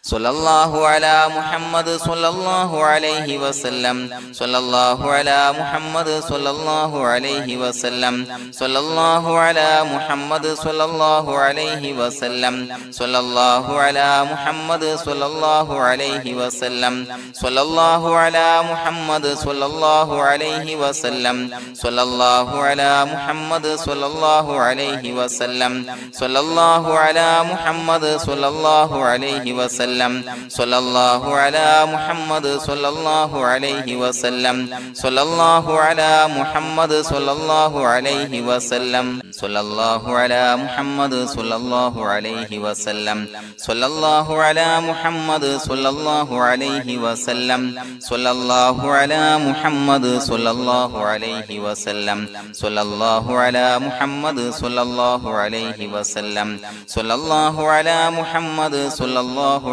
A: സ്വല്ലല്ലാഹു അലാ മുഹമ്മദ് സ്വല്ലല്ലാഹു അലൈഹി വസല്ലം സ്വല്ലല്ലാഹു അലാ മുഹമ്മദ് സ്വല്ലല്ലാഹു അലൈഹി വസല്ലം സ്വല്ലല്ലാഹു അലാ മുഹമ്മദ് സ്വല്ലല്ലാഹു അലൈഹി വസല്ലം സ്വല്ലല്ലാഹു അലാ മുഹമ്മദ് സ്വല്ലല്ലാഹു അലൈഹി വസല്ലം സ്വല്ലല്ലാഹു അലാ മുഹമ്മദ് സ്വല്ലല്ലാഹു അലൈഹി വസല്ലം സ്വല്ലല്ലാഹു അലാ മുഹമ്മദ് സ്വല്ലല്ലാഹു അലൈഹി വസല്ലം സ്വല്ലല്ലാഹു അലാ മുഹമ്മദ് സ്വല്ലല്ലാഹു അലൈഹി വസല്ലം സ്വല്ലല്ലാഹു അലാ മുഹമ്മദ് സ്വല്ലല്ലാഹു അലൈഹി വസല്ലം സ്വല്ലല്ലാഹു അലാ മുഹമ്മദ് സ്വല്ലല്ലാഹു അലൈഹി വസല്ലം സ്വല്ലല്ലാഹു അലാ മുഹമ്മദ് സ്വല്ലല്ലാഹു അലൈഹി വസല്ലം സ്വല്ലല്ലാഹു അലാ മുഹമ്മദ് സ്വല്ലല്ലാഹു അലൈഹി വസല്ലം സ്വല്ലല്ലാഹു അലാ മുഹമ്മദ് സ്വല്ലല്ലാഹു അലൈഹി വസല്ലം സ്വല്ലല്ലാഹു അലാ മുഹമ്മദ് സ്വല്ലല്ലാഹു അലൈഹി വസല്ലം സ്വല്ലല്ലാഹു അലാ മുഹമ്മദ് സ്വല്ലല്ലാഹു അലൈഹി വസല്ലം സ്വല്ലല്ലാഹു അലാ മുഹമ്മദ് സ്വല്ലല്ലാഹു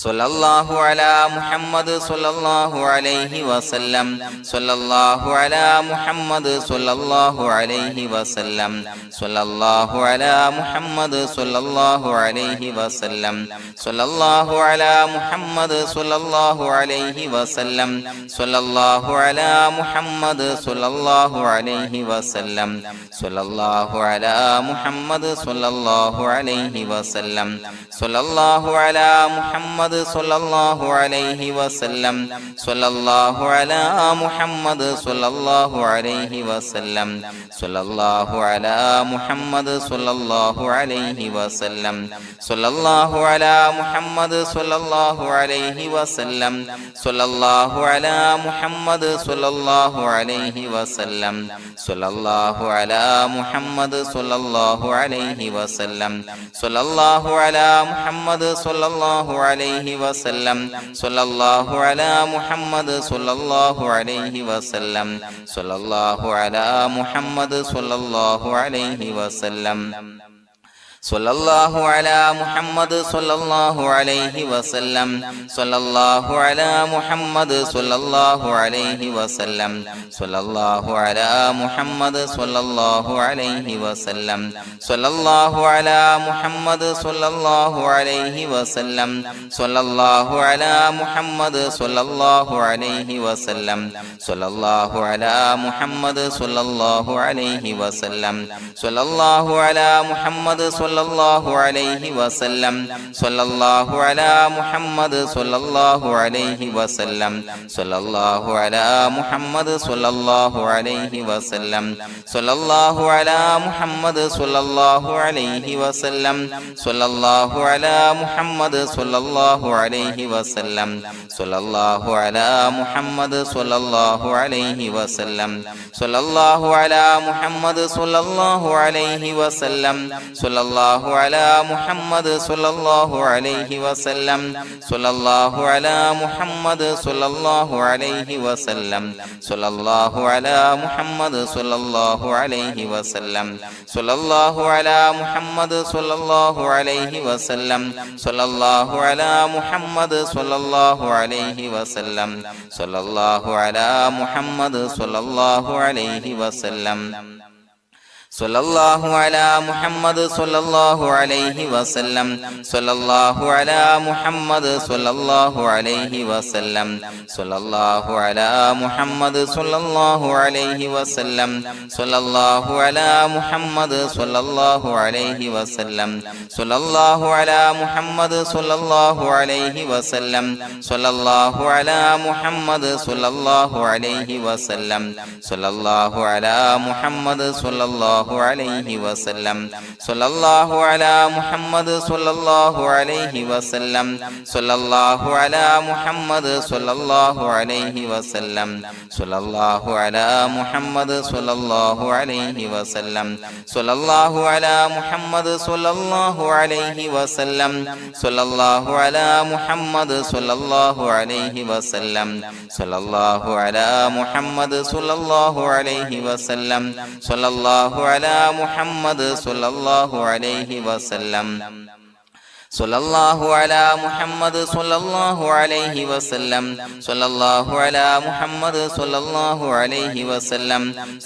A: സ്വല്ലല്ലാഹു അലാ മുഹമ്മദ് സ്വല്ലല്ലാഹു അലൈഹി വസല്ലം സ്വല്ലല്ലാഹു അലാ മുഹമ്മദ് സ്വല്ലല്ലാഹു അലൈഹി വസല്ലം സ്വല്ലല്ലാഹു അലാ മുഹമ്മദ് സ്വല്ലല്ലാഹു അലൈഹി വസല്ലം സ്വല്ലല്ലാഹു അലാ മുഹമ്മദ് സ്വല്ലല്ലാഹു അലൈഹി വസല്ലം സ്വല്ലല്ലാഹു അലാ മുഹമ്മദ് സ്വല്ലല്ലാഹു അലൈഹി വസല്ലം സ്വല്ലല്ലാഹു അലാ മുഹമ്മദ് സ്വല്ലല്ലാഹു അലൈഹി വസല്ലം സ്വല്ലല്ലാഹു അലാ മുഹമ്മദ് സ്വല്ലല്ലാഹു അലൈഹി വസല്ലം സ്വല്ലല്ലാഹു അലാ മുഹമ്മദ് സ്വല്ലല്ലാഹു അലൈഹി വസല്ലം സ്വല്ലല്ലാഹു അലാ മുഹമ്മദ് സ്വല്ലല്ലാഹു അലൈഹി വസല്ലം സ്വല്ലല്ലാഹു അലാ മുഹമ്മദ് സ്വല്ലല്ലാഹു അലൈഹി വസല്ലം സ്വല്ലല്ലാഹു അലാ മുഹമ്മദ് സ്വല്ലല്ലാഹു അലൈഹി വസല്ലം സ്വല്ലല്ലാഹു അലാ മുഹമ്മദ് സ്വല്ലല്ലാഹു അലൈഹി വസല്ലം സ്വല്ലല്ലാഹു അലാ മുഹമ്മദ് സ്വല്ലല്ലാഹു അലൈഹി വസല്ലം സ്വല്ലല്ലാഹു അലാ മുഹമ്മദ് സ്വല്ലല്ലാഹു അലൈഹി വസല്ലം സ്വല്ലല്ലാഹു അലാ മുഹമ്മദ് സ്വല്ലല്ലാഹു അലൈഹി വസല്ലം സ്വല്ലല്ലാഹു അലാ മുഹമ്മദ് സ്വല്ലല്ലാഹു അലൈഹി വസല്ലം സ്വല്ലല്ലാഹു അലാ മുഹമ്മദ് സ്വല്ലല്ലാഹു അലൈഹി വസല്ലം സ്വല്ലല്ലാഹു അലാ മുഹമ്മദ് സ്വല്ലല്ലാഹു അലൈഹി വസല്ലം സ്വല്ലല്ലാഹു അലാ മുഹമ്മദ് സ്വല്ലല്ലാഹു അലൈഹി വസല്ലം സ്വല്ലല്ലാഹു അലാ മുഹമ്മദ് സ്വല്ലല്ലാഹു അലൈഹി വസല്ലം സ്വല്ലല്ലാഹു അലാ മുഹമ്മദ് സ്വല്ലല്ലാഹു അലൈഹി വസല്ലം സ്വല്ലല്ലാഹു അലാ മുഹമ്മദ് സ്വല്ലല്ലാഹു അലൈഹി വസല്ലം സ്വല്ലല്ലാഹു അലാ മുഹമ്മദ് സ്വല്ലല്ലാഹു അലൈഹി വസല്ലം സ്വല്ലല്ലാഹു അലാ മുഹമ്മദ് സ്വല്ലല്ലാഹു അലൈഹി വസല്ലം സ്വല്ലല്ലാഹു അലാ മുഹമ്മദ് സ്വല്ലല്ലാഹു അലൈഹി വസല്ലം സ്വല്ലല്ലാഹു അലാ മുഹമ്മദ് സ്വല്ലല്ലാഹു അലൈഹി വസല്ലം സ്വല്ലല്ലാഹു അലാ മുഹമ്മദ് സ്വല്ലല്ലാഹു അലൈഹി വസല്ലം സ്വല്ലല്ലാഹു അലാ മുഹമ്മദ് സ്വല്ലല്ലാഹു അലൈഹി വസല്ലം സ്വല്ലല്ലാഹു അലാ മുഹമ്മദ് സ്വല്ലല്ലാഹു അലൈഹി വസല്ലം സ്വല്ലല്ലാഹു അലാ മുഹമ്മദ് സ്വല്ലല്ലാഹു അലൈഹി വസല്ലം സ്വല്ലല്ലാഹു അലാ മുഹമ്മദ് സ്വല്ലല്ലാഹു അലൈഹി വസല്ലം സ്വല്ലല്ലാഹു അലാ മുഹമ്മദ് സ്വല്ലല്ലാഹു അലൈഹി വസല്ലം സ്വല്ലല്ലാഹു അലാ മുഹമ്മദ് സ്വല്ലല്ലാഹു അലൈഹി വസല്ലം സ്വല്ലല്ലാഹു അലാ മുഹമ്മദ് സ്വല്ലല്ലാഹു അലൈഹി വസല്ലം സ്വല്ലല്ലാഹു അലാ മുഹമ്മദ് സ്വല്ലല്ലാഹു അലൈഹി വസല്ലം സ്വല്ലല്ലാഹു അലാ മുഹമ്മദ് സ്വല്ലല്ലാഹു അലൈഹി വസല്ലം സ്വല്ലല്ലാഹു അലാ മുഹമ്മദ് സ്വല്ലല്ലാഹു അലൈഹി വസല്ലം സ്വല്ലല്ലാഹു അലാ മുഹമ്മദ് സ്വല്ലല്ലാഹു അലൈഹി വസല്ലം സ്വല്ലല്ലാഹു അലാ മുഹമ്മദ് സ്വല്ലല്ലാഹു അലൈഹി വസല്ലം സ്വല്ലല്ലാഹു അലാ മുഹമ്മദ് സ്വല്ലല്ലാഹു അലൈഹി വസല്ലം സ്വല്ലല്ലാഹു അലാ മുഹമ്മദ് സ്വല്ലല്ലാഹു അലൈഹി വസല്ലം സ്വല്ലല്ലാഹു അലാ മുഹമ്മദ് സ്വല്ലല്ലാഹു അലൈഹി വസല്ലം സ്വല്ലല്ലാഹു അലാ മുഹമ്മദ് സ്വല്ലല്ലാഹു അലൈഹി വസല്ലം സ്വല്ലല്ലാഹു അലാ മുഹമ്മദ് സ്വല്ലല്ലാഹു അലൈഹി വസല്ലം സ്വല്ലല്ലാഹു അലാ മുഹമ്മദ് സ്വല്ലല്ലാഹു അലൈഹി വസല്ലം സ്വല്ലല്ലാഹു അലാ മുഹമ്മദ് സ്വല്ലല്ലാഹു അലൈഹി വസല്ലം സ്വല്ലല്ലാഹു അലാ മുഹമ്മദ് സ്വല്ലല്ലാഹു അലൈഹി വസല്ലം സ്വല്ലല്ലാഹു അലാ മുഹമ്മദ് സ്വല്ലല്ലാഹു അലൈഹി വസല്ലം സ്വല്ലല്ലാഹു അലാ മുഹമ്മദ് സ്വല്ലല്ലാഹു അലൈഹി വസല്ലം സ്വല്ലല്ലാഹു അലാ മുഹമ്മദ് സ്വല്ലല്ലാഹു അലൈഹി വസല്ലം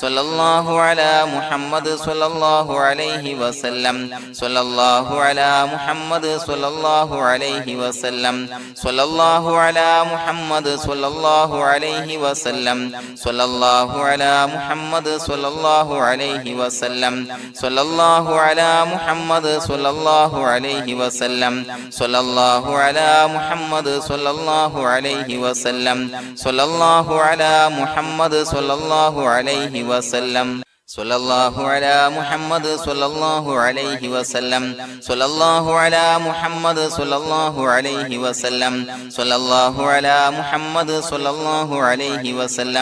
A: സ്വല്ലല്ലാഹു അലാ മുഹമ്മദ് സ്വല്ലല്ലാഹു അലൈഹി വസല്ലം സ്വല്ലല്ലാഹു അലാ മുഹമ്മദ് സ്വല്ലല്ലാഹു അലൈഹി വസല്ലം സ്വല്ലല്ലാഹു അലാ മുഹമ്മദ് സ്വല്ലല്ലാഹു അലൈഹി വസല്ലം സ്വല്ലല്ലാഹു അലാ മുഹമ്മദ് സ്വല്ലല്ലാഹു അലൈഹി വസല്ലം സ്വല്ലല്ലാഹു അലാ മുഹമ്മദ് സ്വല്ലല്ലാഹു അലൈഹി വസല്ലം സ്വല്ലല്ലാഹു അലാ മുഹമ്മദ് സ്വല്ലല്ലാഹു അലൈഹി വസല്ലം സ്വല്ലല്ലാഹു അലാ മുഹമ്മദ് സ്വല്ലല്ലാഹു അലൈഹി വസല്ലം സ്വല്ലല്ലാഹു അലാ മുഹമ്മദ് സ്വല്ലല്ലാഹു അലൈഹി വസല്ലം സ്വല്ലല്ലാഹു അലാ മുഹമ്മദ് സ്വല്ലല്ലാഹു അലൈഹി വസല്ലം സ്വല്ലല്ലാഹു അലാ മുഹമ്മദ് സ്വല്ലല്ലാഹു അലൈഹി വസല്ലം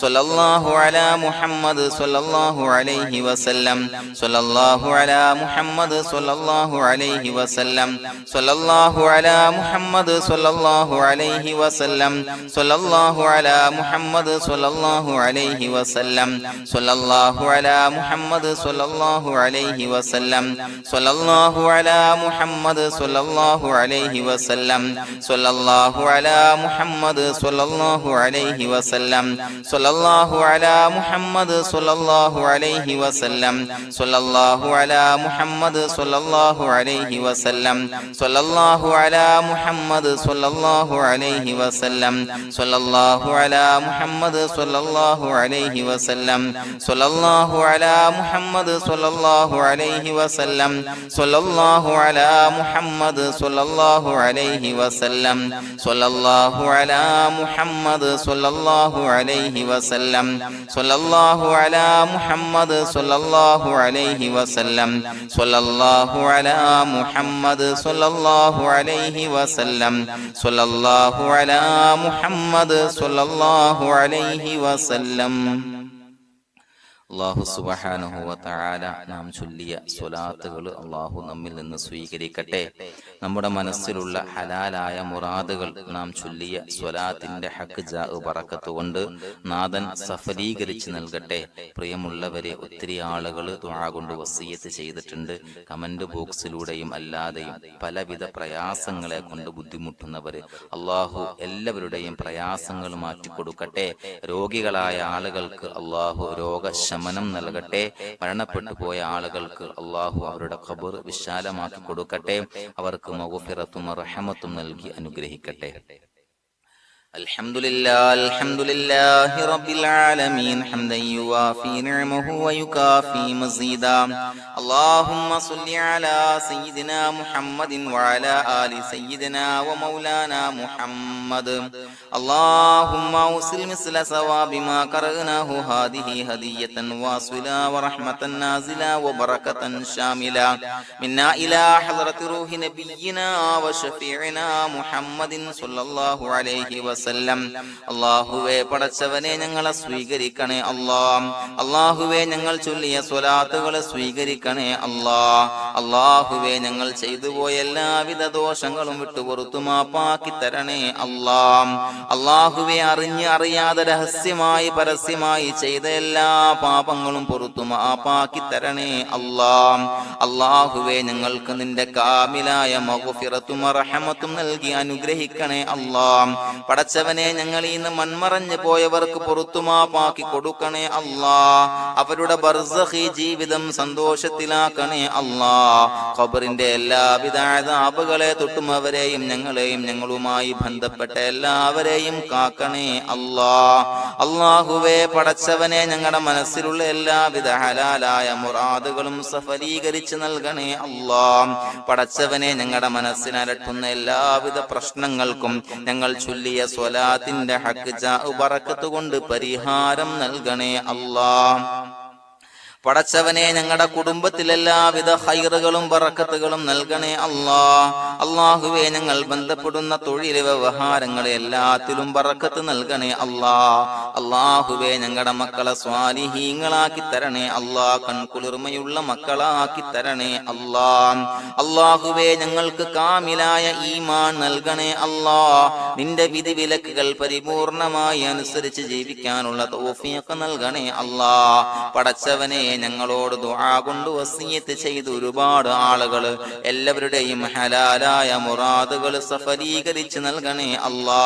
A: സ്വല്ലല്ലാഹു അലാ മുഹമ്മദ് സ്വല്ലല്ലാഹു അലൈഹി വസല്ലം സ്വല്ലല്ലാഹു അലാ മുഹമ്മദ് സ്വല്ലല്ലാഹു അലൈഹി വസല്ലം സ്വല്ലല്ലാഹു അലാ മുഹമ്മദ് സ്വല്ലല്ലാഹു അലൈഹി വസല്ലം സ്വല്ലല്ലാഹു അലാ മുഹമ്മദ് സ്വല്ലല്ലാഹു അലൈഹി വസല്ലം സ്വല്ലല്ലാഹു അലാ മുഹമ്മദ് സ്വല്ലല്ലാഹു അലൈഹി വസല്ലം സ്വല്ലല്ലാഹു അലാ മുഹമ്മദ് സ്വല്ലല്ലാഹു അലൈഹി വസല്ലം സ്വല്ലല്ലാഹു അലാ മുഹമ്മദ് സ്വല്ലല്ലാഹു അലൈഹി വസല്ലം സ്വല്ലല്ലാഹു അലാ മുഹമ്മദ് സ്വല്ലല്ലാഹു അലൈഹി വസല്ലം സ്വല്ലല്ലാഹു അലാ മുഹമ്മദ് സ്വല്ലല്ലാഹു അലൈഹി വസല്ലം സ്വല്ലല്ലാഹു അലാ മുഹമ്മദ് സ്വല്ലല്ലാഹു അലൈഹി വസല്ലം സ്വല്ലല്ലാഹു അലാ മുഹമ്മദ് സ്വല്ലല്ലാഹു അലൈഹി വസല്ലം സ്വല്ലല്ലാഹു അലാ മുഹമ്മദ് സ്വല്ലല്ലാഹു അലൈഹി വസല്ലം സ്വല്ലല്ലാഹു അലാ മുഹമ്മദ് സ്വല്ലല്ലാഹു അലൈഹി വസല്ലം സ്വല്ലല്ലാഹു അലാ മുഹമ്മദ് സ്വല്ലല്ലാഹു അലൈഹി വസല്ലം സ്വല്ലല്ലാഹു അലാ മുഹമ്മദ് സ്വല്ലല്ലാഹു അലൈഹി വസല്ലം സ്വല്ലല്ലാഹു അലാ മുഹമ്മദ് സ്വല്ലല്ലാഹു അലൈഹി വസല്ലം സ്വല്ലല്ലാഹു അലാ മുഹമ്മദ് സ്വല്ലല്ലാഹു അലൈഹി വസല്ലം. അല്ലാഹു സുബ്ഹാനഹു വ തആല നാം ചൊല്ലിയ സ്വലാത്തുകൾ അല്ലാഹു നമ്മിൽ നിന്ന് സ്വീകരിക്കട്ടെ. നമ്മുടെ മനസ്സിലുള്ള ഹലാലായ മുറാദുകൾ നാം ചൊല്ലിയ സ്വലാത്തിന്റെ ഹഖ് ജാ ബറക്കത്ത് കൊണ്ട് നാഥൻ സഫലീകരിച്ച് നൽകട്ടെ. പ്രിയമുള്ളവരെ, ഒത്തിരി ആളുകൾ ദുആ കൊണ്ട് വസിയത്ത് ചെയ്തിട്ടുണ്ട്. കമന്റ് ബോക്സിലൂടെയും അല്ലാതെയും പലവിധ പ്രയാസങ്ങളെ കൊണ്ട് ബുദ്ധിമുട്ടുന്നവര് അല്ലാഹു എല്ലാവരുടെയും പ്രയാസങ്ങൾ മാറ്റിക്കൊടുക്കട്ടെ. രോഗികളായ ആളുകൾക്ക് അല്ലാഹു രോഗശമനം നൽകട്ടെ. മരണപ്പെട്ടു പോയ ആളുകൾക്ക് അല്ലാഹു അവരുടെ ഖബർ വിശാലമാക്കി കൊടുക്കട്ടെ. അവർക്ക് മഗ്ഫിറത്തും റഹ്മത്തും നൽകി അനുഗ്രഹിക്കട്ടെ. അൽഹംദുലില്ലാഹി റബ്ബിൽ ആലമീൻ ഹംദൻ യുവാഫി നിഅമഹു വയുകാഫി മസീദാ. അല്ലാഹുമ്മ സ്വല്ലി അലാ സയ്യിദിനാ മുഹമ്മദിൻ വഅലാ ആലി സയ്യിദിനാ വമൗലാനാ മുഹമ്മദ്. അല്ലാഹുമ്മ ഉസിൽ മിസ്ല സവാബി മാ ഖറഅനാഹു ഹാദിഹി ഹദിയതൻ വാസിലാ വറഹ്മതൻ നാസിലാ വബറകതൻ ശാമിലാ മിന്നാ ഇലാ ഹളറത്തി റൂഹി നബിയിനാ വശഫീഇനാ മുഹമ്മദിൻ സ്വല്ലല്ലാഹു അലൈഹി വസല്ലം. അല്ലാഹുവേ, പടച്ചവനെ ഞങ്ങളെ സ്വീകരിക്കണേ അല്ലാ. അല്ലാഹുവേ, ഞങ്ങൾ ചൊല്ലിയ സ്വലാത്തുകളെ സ്വീകരിക്കണേ അല്ലാ. അല്ലാഹുവേ, ഞങ്ങൾ ചെയ്തു പോയ എല്ലാവിധ ദോഷങ്ങളും വിട്ടുപുറത്തു മാപ്പാക്കി തരണേ അല്ലാ. അല്ലാഹുവേ, അറിഞ്ഞ് അറിയാതെ രഹസ്യമായി പരസ്യമായി ചെയ്ത എല്ലാ പാപങ്ങളും പുറത്തു മാപ്പാക്കി തരണേ അല്ലാ. അല്ലാഹുവേ, ഞങ്ങൾക്ക് നിന്റെ കാമിലായ മഗ്ഫിറത്തും റഹ്മത്തും നൽകി അനുഗ്രഹിക്കണേ അല്ലാ. പടച്ചവനെ, ഞങ്ങൾ ഇന്ന് മൺമറഞ്ഞു പോയവർക്ക് പുറത്തുമാപ്പാക്കി കൊടുക്കണേ അല്ലാ. അവരുടെ ബർസഖി ജീവിതം സന്തോഷത്തിലാക്കണേ അല്ലാ. ഖബറിന്റെ എല്ലാവിധ അദാബുകളെ തൊട്ടും അവരെയും ഞങ്ങളെയും ഞങ്ങളുമായി ബന്ധപ്പെട്ട എല്ലാവരെയും കാക്കണേ അല്ലാ. അല്ലാഹുവേ, പടച്ചവനെ, ഞങ്ങളുടെ മനസ്സിലുള്ള എല്ലാവിധ ഹലാലായ മുറാദുകളും സഫലീകരിച്ച് നൽകണേ അല്ലാ. പടച്ചവനെ, ഞങ്ങളുടെ മനസ്സിനലട്ടുന്ന എല്ലാവിധ പ്രശ്നങ്ങൾക്കും ഞങ്ങൾ ചൊല്ലിയ സ്വലാത്തിന്റെ ഹഖ് ജാ ബറക്കത്ത് കൊണ്ട് പരിഹാരം നൽകണേ അല്ലാ. പടച്ചവനെ, ഞങ്ങളുടെ കുടുംബത്തിൽ എല്ലാവിധ ഖൈറുകളും ബറക്കത്തുകളും നൽകണേ അല്ലാ. അല്ലാഹുവേ, ഞങ്ങൾ ബന്ധപ്പെടുന്ന തൊഴിൽ വ്യവഹാരങ്ങളെ എല്ലാത്തിലും ബറക്കത്ത് നൽകണേ അല്ലാ. അല്ലാഹുവേ, ഞങ്ങളുടെ മക്കളെ സ്വാലിഹീങ്ങളാക്കി തരണേ അല്ലാ. കൺകുളിർമയുള്ള മക്കളാക്കി തരണേ അല്ലാ. അല്ലാഹുവേ, ഞങ്ങൾക്ക് കാമിലായ ഈമാൻ നൽകണേ അല്ലാ. നിന്റെ വിധി വിലക്കുകൾ പരിപൂർണമായി അനുസരിച്ച് ജീവിക്കാനുള്ള തൗഫീഖ് നൽകണേ അല്ലാ. പടച്ചവനെ, ഞങ്ങളോട് ദുആ കൊണ്ട് വസിയത്ത് ചെയ്ത് ഒരുപാട് ആളുകൾ എല്ലാവരുടെയും ഹലാലായ മുറാദുകൾ സഫലീകരിച്ച് നൽകണേ അല്ലാ.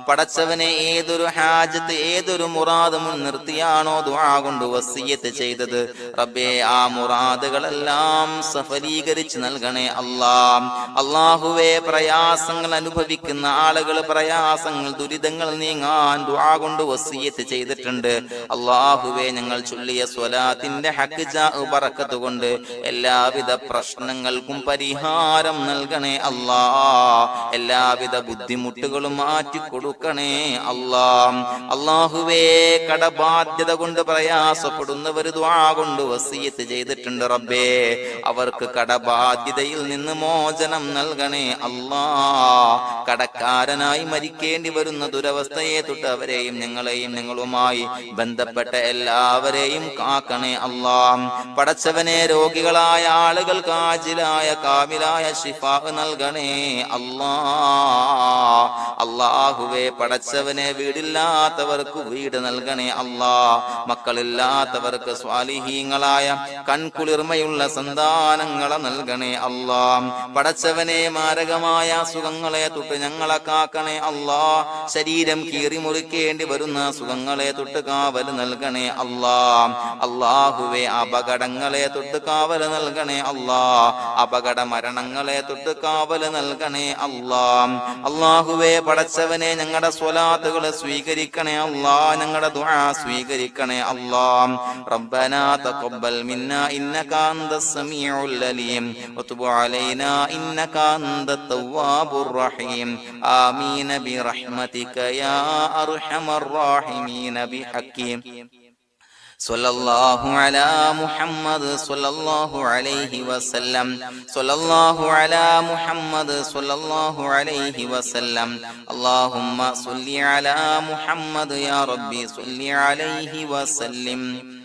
A: പടച്ചവനെ, ഏതൊരു ഹാജത്ത് ഏതൊരു മുറാദ് മുൻനിർത്തിയാണോ ദുആ കൊണ്ട് വസിയത്ത് ചെയ്തത്, റബ്ബേ, ആ മുറാദുകളെല്ലാം സഫലീകരിച്ച് നൽകണേ അല്ലാ. അല്ലാഹുവേ, പ്രയാസങ്ങൾ അനുഭവിക്കുന്ന ആളുകൾ പ്രയാസങ്ങൾ ദുരിതങ്ങൾ നീങ്ങാൻ ദുആ കൊണ്ട് വസിയത്ത് ചെയ്തിട്ടുണ്ട്. അല്ലാഹുവേ, ഞങ്ങൾ ചൊല്ലിയ സ്വലാത്തിന്റെ ഹഖ് ജാ ബറക്കത്ത് കൊണ്ട് എല്ലാവിധ പ്രശ്നങ്ങൾക്കും പരിഹാരം നൽകണേ അല്ലാ. എല്ലാവിധ ബുദ്ധിമുട്ടുകളും മാറ്റിക്കൊടുക്കണേ അല്ലാ. അല്ലാഹുവേ, കടബാധ്യത കൊണ്ട് പ്രയാസപ്പെടുന്നവർ ദുആ കൊണ്ട് വസിയത്ത് ചെയ്തിട്ടുണ്ട്. റബ്ബേ, അവർക്ക് കടബാധ്യതയിൽ നിന്ന് മോചനം നൽകണേ അല്ലാ. കടക്കാരനായി മരിക്കേണ്ടി വരുന്ന ദുരവസ്ഥയെ തൊട്ട് അവരെയും ഞങ്ങളെയും ഞങ്ങളുമായി ബന്ധപ്പെട്ട എല്ലാവരെയും കാക്കണേ അല്ലാ. അല്ലാഹ്. പടച്ചവനെ രോഗികളായ ആളുകൾക്ക് ആജിലായ കാമിലായ ശിഫാ നൽകണേ അല്ലാഹ്. അല്ലാഹുവേ പടച്ചവനെ വീടില്ലാത്തവർക്ക് വീട് നൽകണേ അല്ലാഹ്. മക്കളില്ലാത്തവർക്ക് സ്വാലിഹീങ്ങളായ കൺകുളിർമയുള്ള സന്താനങ്ങളെ നൽകണേ അല്ലാഹ്. പടച്ചവനെ മാരകമായ അസുഖങ്ങളെ തൊട്ട് ഞങ്ങളെ കാക്കണേ അല്ലാഹ്. ശരീരം കീറി മുറിക്കേണ്ടി വരുന്ന അസുഖങ്ങളെ തൊട്ട് കാവൽ നൽകണേ അല്ലാഹ്. അല്ലാഹുവേ അപകടങ്ങളെ തൊട്ട് കാവൽ നൽകണേ അല്ലാഹ്. അപകട മരണങ്ങളെ തൊട്ട് കാവൽ നൽകണേ അല്ലാഹ്. അല്ലാഹുവേ പടച്ചവനെ ഞങ്ങളുടെ സ്വലാത്തുകൾ സ്വീകരിക്കണേ അല്ലാഹ്. ഞങ്ങളുടെ ദുആ സ്വീകരിക്കണേ അല്ലാഹ്. റബ്ബനാ തഖബ്ബൽ മിന്നാ ഇന്നക അൻതസ് സമീഉൽ അലീം വതുബ് അലൈനാ ഇന്നക അൻതത് തവ്വാബുർ റഹീം. ആമീൻ ബിറഹ്മതിക യാ അർഹമർ റഹീമീൻ ബിഹഖി സ്വല്ലല്ലാഹു അലാ മുഹമ്മദ് സ്വല്ലല്ലാഹു അലൈഹി വസല്ലം. സ്വല്ലല്ലാഹു അലാ മുഹമ്മദ് സ്വല്ലല്ലാഹു അലൈഹി വസല്ലം. അല്ലാഹുമ്മ സ്വല്ലി അലാ മുഹമ്മദ് യാ റബ്ബി സ്വല്ലി അലൈഹി വസല്ലം.